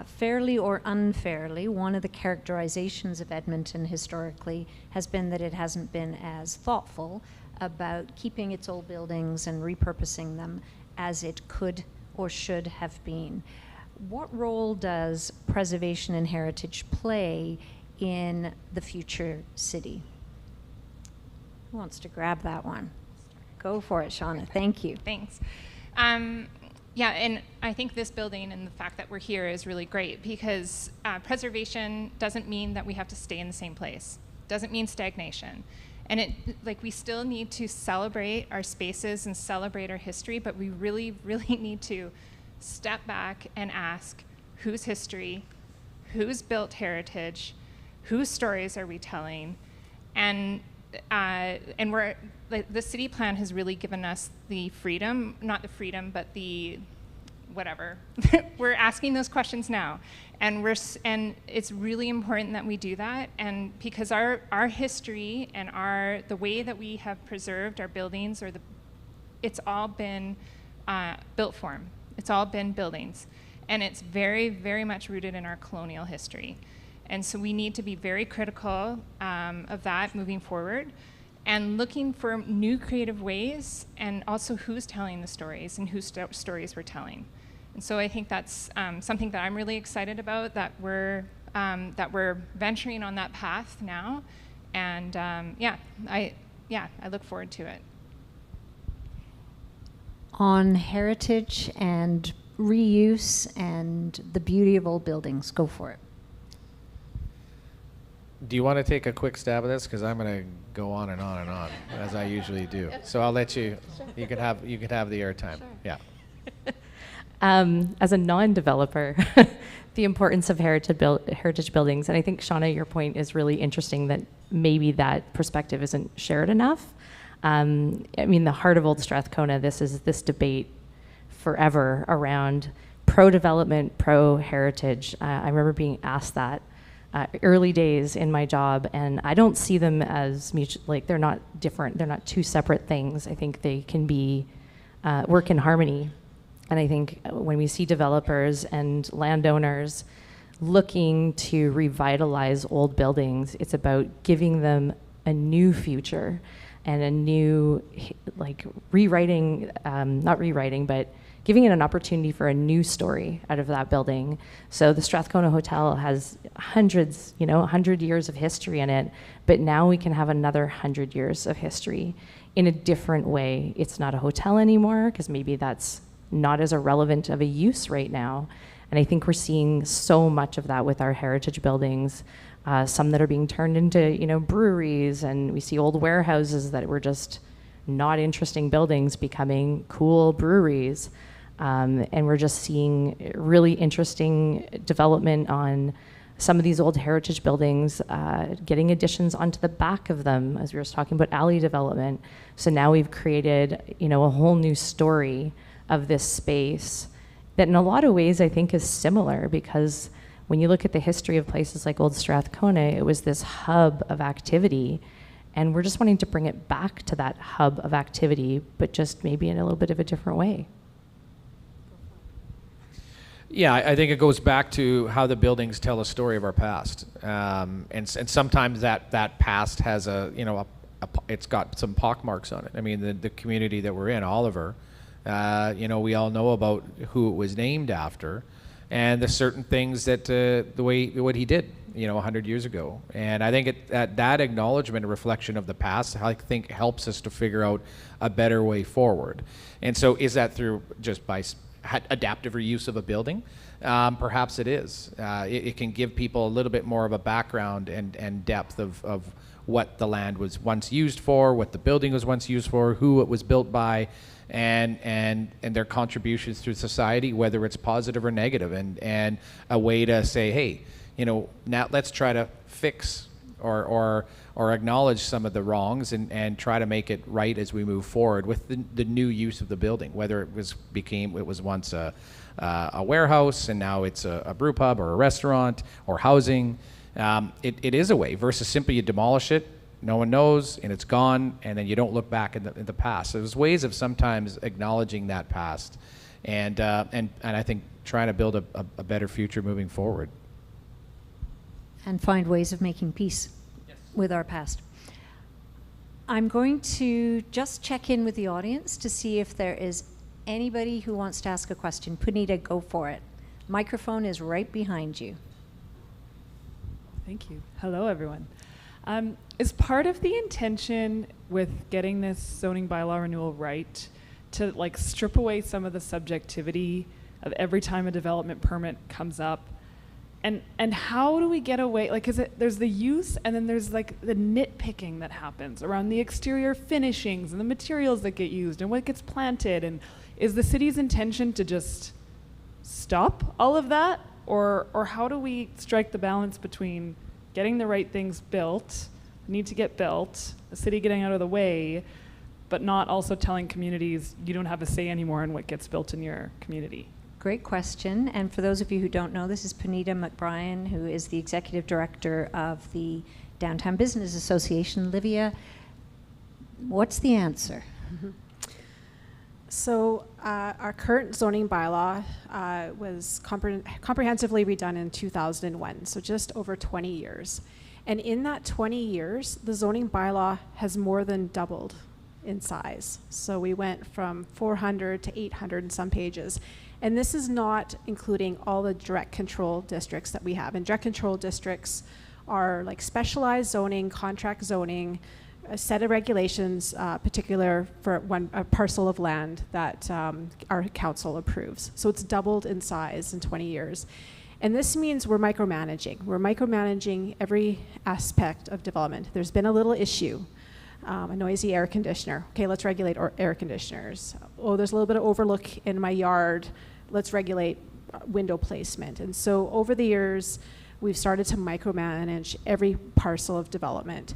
Fairly or unfairly, one of the characterizations of Edmonton historically has been that it hasn't been as thoughtful about keeping its old buildings and repurposing them as it could or should have been. What role does preservation and heritage play in the future city? Who wants to grab that one? Go for it, Shauna. Thank you. Thanks. Yeah, and I think this building and the fact that we're here is really great because preservation doesn't mean that we have to stay in the same place. Doesn't mean stagnation. And we still need to celebrate our spaces and celebrate our history, but we really, really need to step back and ask whose history, who's built heritage, whose stories are we telling, and we're the city plan has really given us the freedom, not the freedom, but the whatever. We're asking those questions now, and it's really important that we do that. And because our history and the way that we have preserved our buildings, it's all been built form. It's all been buildings, and it's very, very much rooted in our colonial history. And so we need to be very critical of that moving forward, and looking for new creative ways, and also who's telling the stories and whose stories we're telling. And so I think that's something that I'm really excited about, that we're venturing on that path now. And I look forward to it. On heritage and reuse and the beauty of old buildings, go for it. Do you want to take a quick stab at this? Because I'm going to go on and on and on, as I usually do. So I'll let you. You could have the airtime. Sure. Yeah. As a non-developer, the importance of heritage buildings, and I think, Shauna, your point is really interesting, that maybe that perspective isn't shared enough. I mean, the heart of Old Strathcona, this is this debate forever around pro-development, pro-heritage. I remember being asked that early days in my job, and I don't see them as like they're not different. They're not two separate things. I think they can be work in harmony. And I think when we see developers and landowners looking to revitalize old buildings, it's about giving them a new future and a new, like, rewriting, not rewriting, but giving it an opportunity for a new story out of that building. So the Strathcona Hotel has 100 years of history in it, but now we can have another 100 years of history in a different way. It's not a hotel anymore, because maybe that's not as irrelevant of a use right now. And I think we're seeing so much of that with our heritage buildings, some that are being turned into, breweries, and we see old warehouses that were just not interesting buildings becoming cool breweries. And we're just seeing really interesting development on some of these old heritage buildings, getting additions onto the back of them, as we were talking about alley development. So now we've created, a whole new story of this space that in a lot of ways I think is similar, because when you look at the history of places like Old Strathcona, it was this hub of activity, and we're just wanting to bring it back to that hub of activity, but just maybe in a little bit of a different way. Yeah, I think it goes back to how the buildings tell a story of our past, and sometimes that past has it's got some pockmarks on it. I mean, the community that we're in, Oliver, we all know about who it was named after, and the certain things that what he did, 100 years ago. And I think that acknowledgement, a reflection of the past, I think helps us to figure out a better way forward. And so, is that through just by adaptive reuse of a building? Perhaps it is. It can give people a little bit more of a background and depth of what the land was once used for, what the building was once used for, who it was built by, and their contributions to society, whether it's positive or negative, and a way to say, hey, now let's try to fix or acknowledge some of the wrongs and try to make it right as we move forward with the new use of the building, whether it was once a warehouse and now it's a brew pub or a restaurant or housing. It is a way versus simply you demolish it, no one knows, and it's gone, and then you don't look back in the past. So there's ways of sometimes acknowledging that past, and I think trying to build a better future moving forward. And find ways of making peace with our past. I'm going to just check in with the audience to see if there is anybody who wants to ask a question. Punita, go for it. Microphone is right behind you. Thank you. Hello, everyone. Is part of the intention with getting this zoning bylaw renewal right to strip away some of the subjectivity of every time a development permit comes up? And how do we get away, there's the use, and then there's the nitpicking that happens around the exterior finishings and the materials that get used and what gets planted, and is the city's intention to just stop all of that? Or how do we strike the balance between getting the right things built, need to get built, the city getting out of the way, but not also telling communities you don't have a say anymore in what gets built in your community? Great question. And for those of you who don't know, this is Punita McBrien, who is the executive director of the Downtown Business Association. Livia, what's the answer? So our current zoning bylaw was comprehensively redone in 2001, so just over 20 years. And in that 20 years, the zoning bylaw has more than doubled in size. So we went from 400 to 800 and some pages. And this is not including all the direct control districts that we have. And direct control districts are like specialized zoning, contract zoning, a set of regulations particular for a parcel of land that our council approves. So it's doubled in size in 20 years. And this means we're micromanaging. We're micromanaging every aspect of development. There's been a little issue, a noisy air conditioner. Okay, let's regulate air conditioners. Oh, there's a little bit of overlook in my yard. Let's regulate window placement. And so over the years, we've started to micromanage every parcel of development,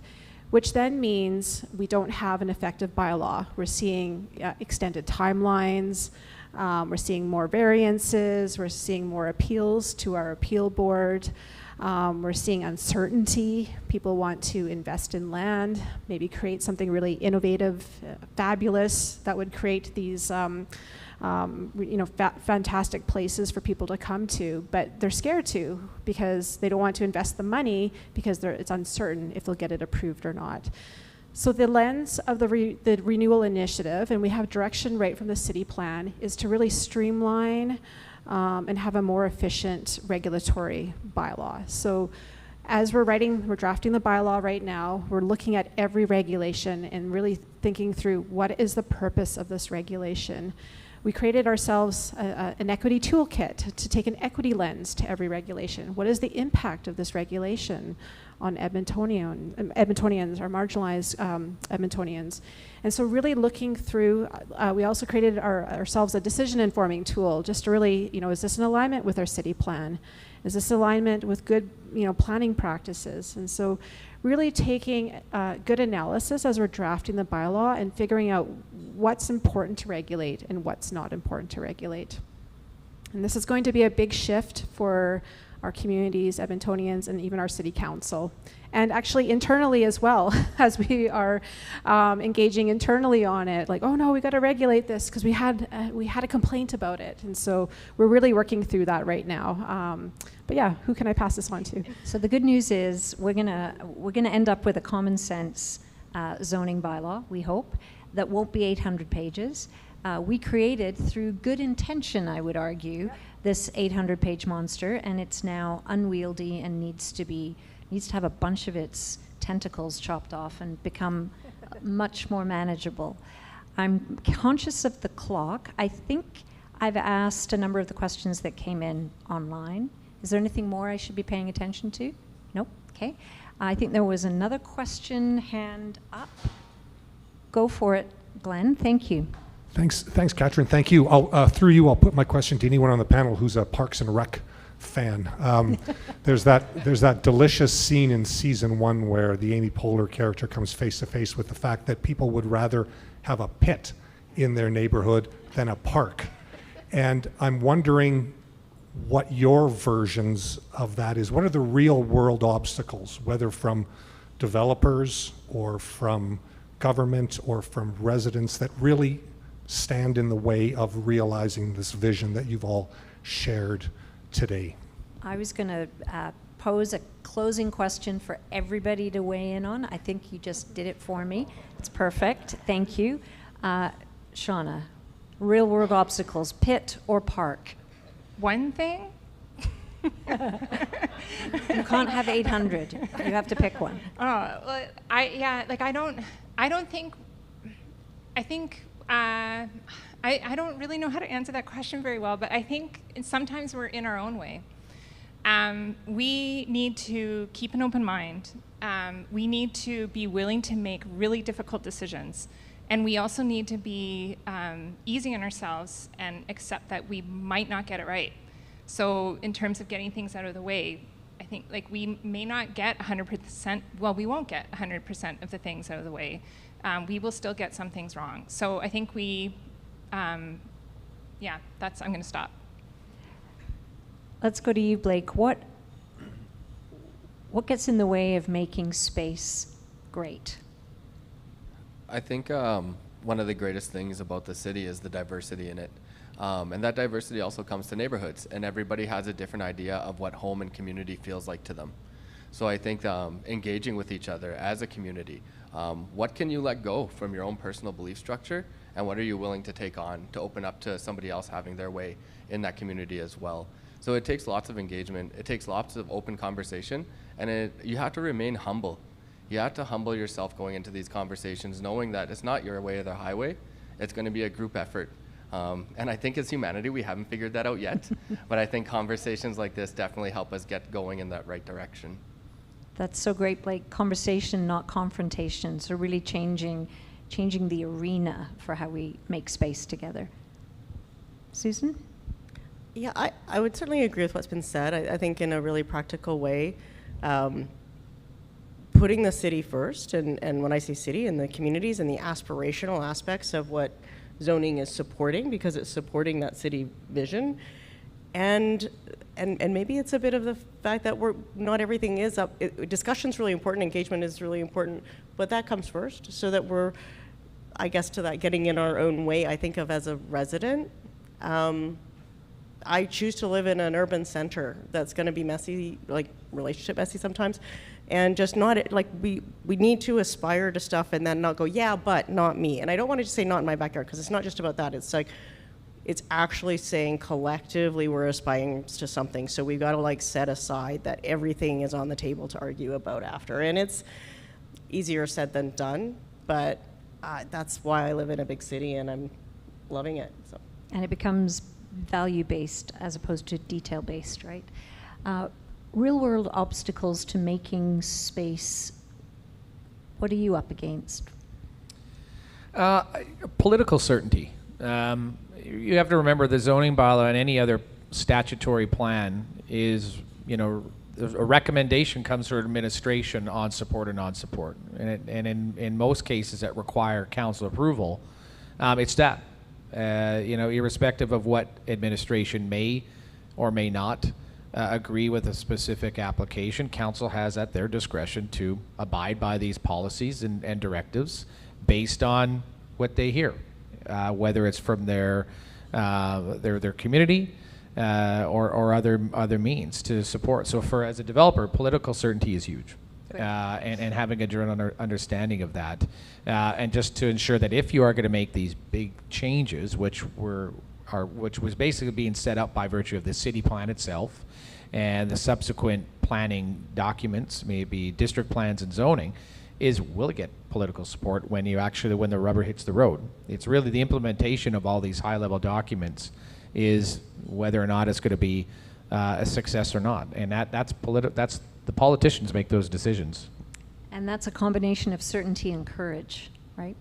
which then means we don't have an effective bylaw. We're seeing extended timelines. We're seeing more variances. We're seeing more appeals to our appeal board. We're seeing uncertainty. People want to invest in land, maybe create something really innovative, fabulous that would create these fantastic places for people to come to, but they're scared to because they don't want to invest the money because it's uncertain if they'll get it approved or not. So the lens of the renewal initiative, and we have direction right from the city plan, is to really streamline and have a more efficient regulatory bylaw. So as we're drafting the bylaw right now, we're looking at every regulation and really thinking through what is the purpose of this regulation. We created ourselves an equity toolkit to take an equity lens to every regulation. What is the impact of this regulation on Edmontonians, or marginalized Edmontonians? And so really looking through, we also created ourselves a decision informing tool just to really, is this in alignment with our city plan? Is this alignment with good, planning practices? And so really taking good analysis as we're drafting the bylaw and figuring out what's important to regulate and what's not important to regulate. And this is going to be a big shift for our communities, Edmontonians, and even our city council. And actually internally as well, as we are engaging internally on it, like, oh no, we got to regulate this because we had a complaint about it. And so we're really working through that right now. But yeah, who can I pass this on to? So the good news is we're gonna end up with a common sense zoning bylaw, we hope, that won't be 800 pages. We created, through good intention, I would argue, this 800-page monster, and it's now unwieldy and needs to have a bunch of its tentacles chopped off and become much more manageable. I'm conscious of the clock. I think I've asked a number of the questions that came in online. Is there anything more I should be paying attention to? Nope. Okay. I think there was another question, hand up. Go for it, Glenn. Thank you. Thanks, Catrin. Thank you. Through you, I'll put my question to anyone on the panel who's a Parks and Rec fan. There's that delicious scene in season 1 where the Amy Poehler character comes face to face with the fact that people would rather have a pit in their neighborhood than a park. And I'm wondering what your versions of that is. What are the real world obstacles, whether from developers or from government or from residents, that really stand in the way of realizing this vision that you've all shared today? I was going to pose a closing question for everybody to weigh in on. I think you just did it for me. It's perfect. Thank you. Shauna, real world obstacles, pit or park? One thing? You can't have 800. You have to pick one. Oh, well, I don't really know how to answer that question very well, but I think sometimes we're in our own way. We need to keep an open mind. We need to be willing to make really difficult decisions. And we also need to be easy on ourselves and accept that we might not get it right. So in terms of getting things out of the way, I think we may not get 100%, well, we won't get 100% of the things out of the way. We will still get some things wrong. So I think I'm going to stop. Let's go to you, Blake. What gets in the way of making space great? I think one of the greatest things about the city is the diversity in it. And that diversity also comes to neighborhoods, and everybody has a different idea of what home and community feels like to them. So I think engaging with each other as a community, what can you let go from your own personal belief structure, and what are you willing to take on to open up to somebody else having their way in that community as well. So it takes lots of engagement, it takes lots of open conversation, and you have to remain humble. You have to humble yourself going into these conversations, knowing that it's not your way or the highway, it's going to be a group effort. And I think as humanity, we haven't figured that out yet, but I think conversations like this definitely help us get going in that right direction. That's so great, Blake. Conversation, not confrontation. So really changing the arena for how we make space together. Susan? Yeah, I would certainly agree with what's been said. I think in a really practical way, putting the city first, and when I say city, and the communities and the aspirational aspects of what zoning is supporting, because it's supporting that city vision. And maybe it's a bit of the fact that not everything is up. Discussion's really important, engagement is really important, but that comes first, so that we're, I guess, to that getting in our own way. I think of as a resident, I choose to live in an urban center that's going to be messy, like relationship messy sometimes, and just not, like, we need to aspire to stuff and then not go, yeah, but not me. And I don't want to just say not in my backyard, because it's not just about that. It's like, it's actually saying collectively we're aspiring to something. So we've got to like set aside that everything is on the table to argue about after. And it's easier said than done, but that's why I live in a big city and I'm loving it. So. And it becomes value-based as opposed to detail-based, right? Real-world obstacles to making space, what are you up against? Political certainty. You have to remember the zoning bylaw and any other statutory plan is, a recommendation comes from administration on support or non-support. And in most cases that require council approval, it's that. Irrespective of what administration may or may not agree with a specific application, council has at their discretion to abide by these policies and directives based on what they hear, whether it's from their community or other means to support. So as a developer, political certainty is huge. And having a general understanding of that, and just to ensure that if you are going to make these big changes, which was basically being set up by virtue of the city plan itself, and the subsequent planning documents, maybe district plans and zoning, will get political support when the rubber hits the road. It's really the implementation of all these high-level documents is whether or not it's going to be a success or not, and that's the politicians make those decisions. And that's a combination of certainty and courage, right?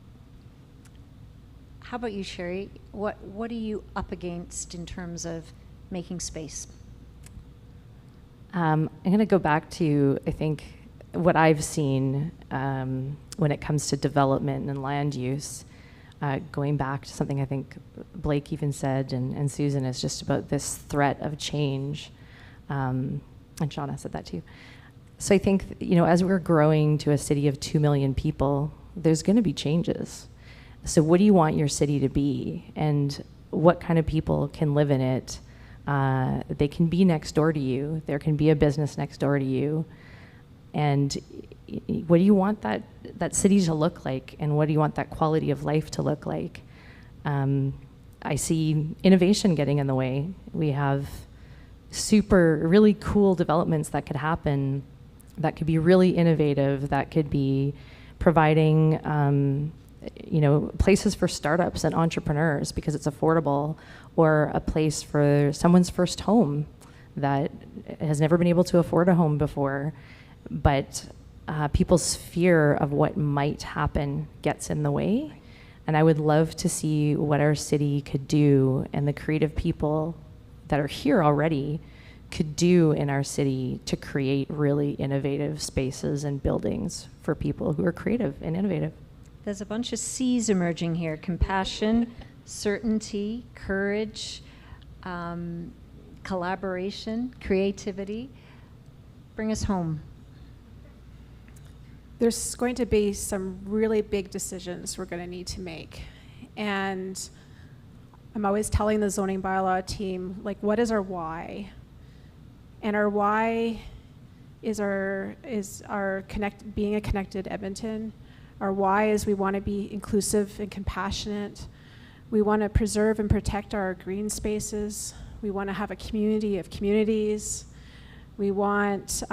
How about you, Cherie? What are you up against in terms of making space? I'm going to go back to, I think, what I've seen when it comes to development and land use, going back to something I think Blake even said, and Susan, is just about this threat of change. And Shauna said that too. So I think, as we're growing to a city of 2 million people, there's going to be changes. So what do you want your city to be? And what kind of people can live in it? They can be next door to you. There can be a business next door to you. And what do you want that city to look like? And what do you want that quality of life to look like? I see innovation getting in the way. We have really cool developments that could happen, that could be really innovative, that could be providing places for startups and entrepreneurs because it's affordable, or a place for someone's first home that has never been able to afford a home before, but people's fear of what might happen gets in the way. And I would love to see what our city could do, and the creative people that are here already could do in our city to create really innovative spaces and buildings for people who are creative and innovative. There's a bunch of C's emerging here: compassion, certainty, courage, collaboration, creativity. Bring us home. There's going to be some really big decisions we're going to need to make. And I'm always telling the zoning bylaw team, like, what is our why? And our why is being a connected Edmonton. Our why is we want to be inclusive and compassionate. We want to preserve and protect our green spaces. We want to have a community of communities. We want,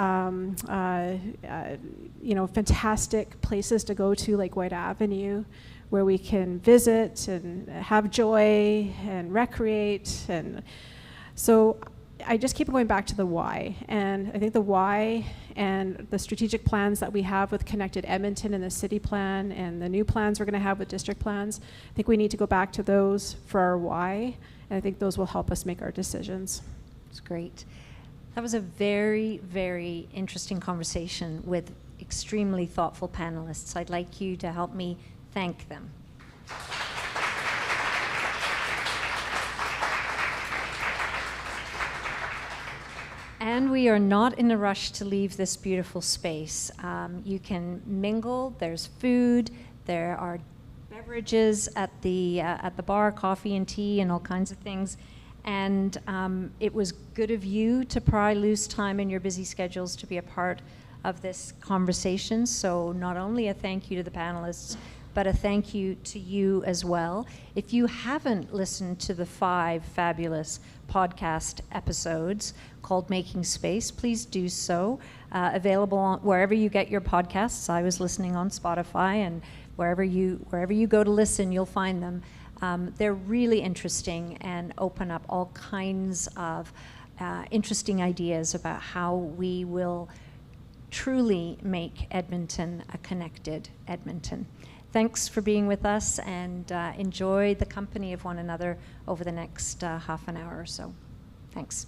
fantastic places to go to, like White Avenue, where we can visit and have joy and recreate. And so I just keep going back to the why. And I think the why and the strategic plans that we have with Connected Edmonton and the city plan and the new plans we're going to have with district plans, I think we need to go back to those for our why. And I think those will help us make our decisions. It's great. That was a very, very interesting conversation with extremely thoughtful panelists. I'd like you to help me thank them. And we are not in a rush to leave this beautiful space. You can mingle, there's food, there are beverages at the bar, coffee and tea and all kinds of things. And it was good of you to pry loose time in your busy schedules to be a part of this conversation. So not only a thank you to the panelists, but a thank you to you as well. If you haven't listened to the 5 fabulous podcast episodes called Making Space, please do so. Available on wherever you get your podcasts. I was listening on Spotify, and wherever you go to listen, you'll find them. They're really interesting and open up all kinds of interesting ideas about how we will truly make Edmonton a connected Edmonton. Thanks for being with us, and enjoy the company of one another over the next half an hour or so. Thanks.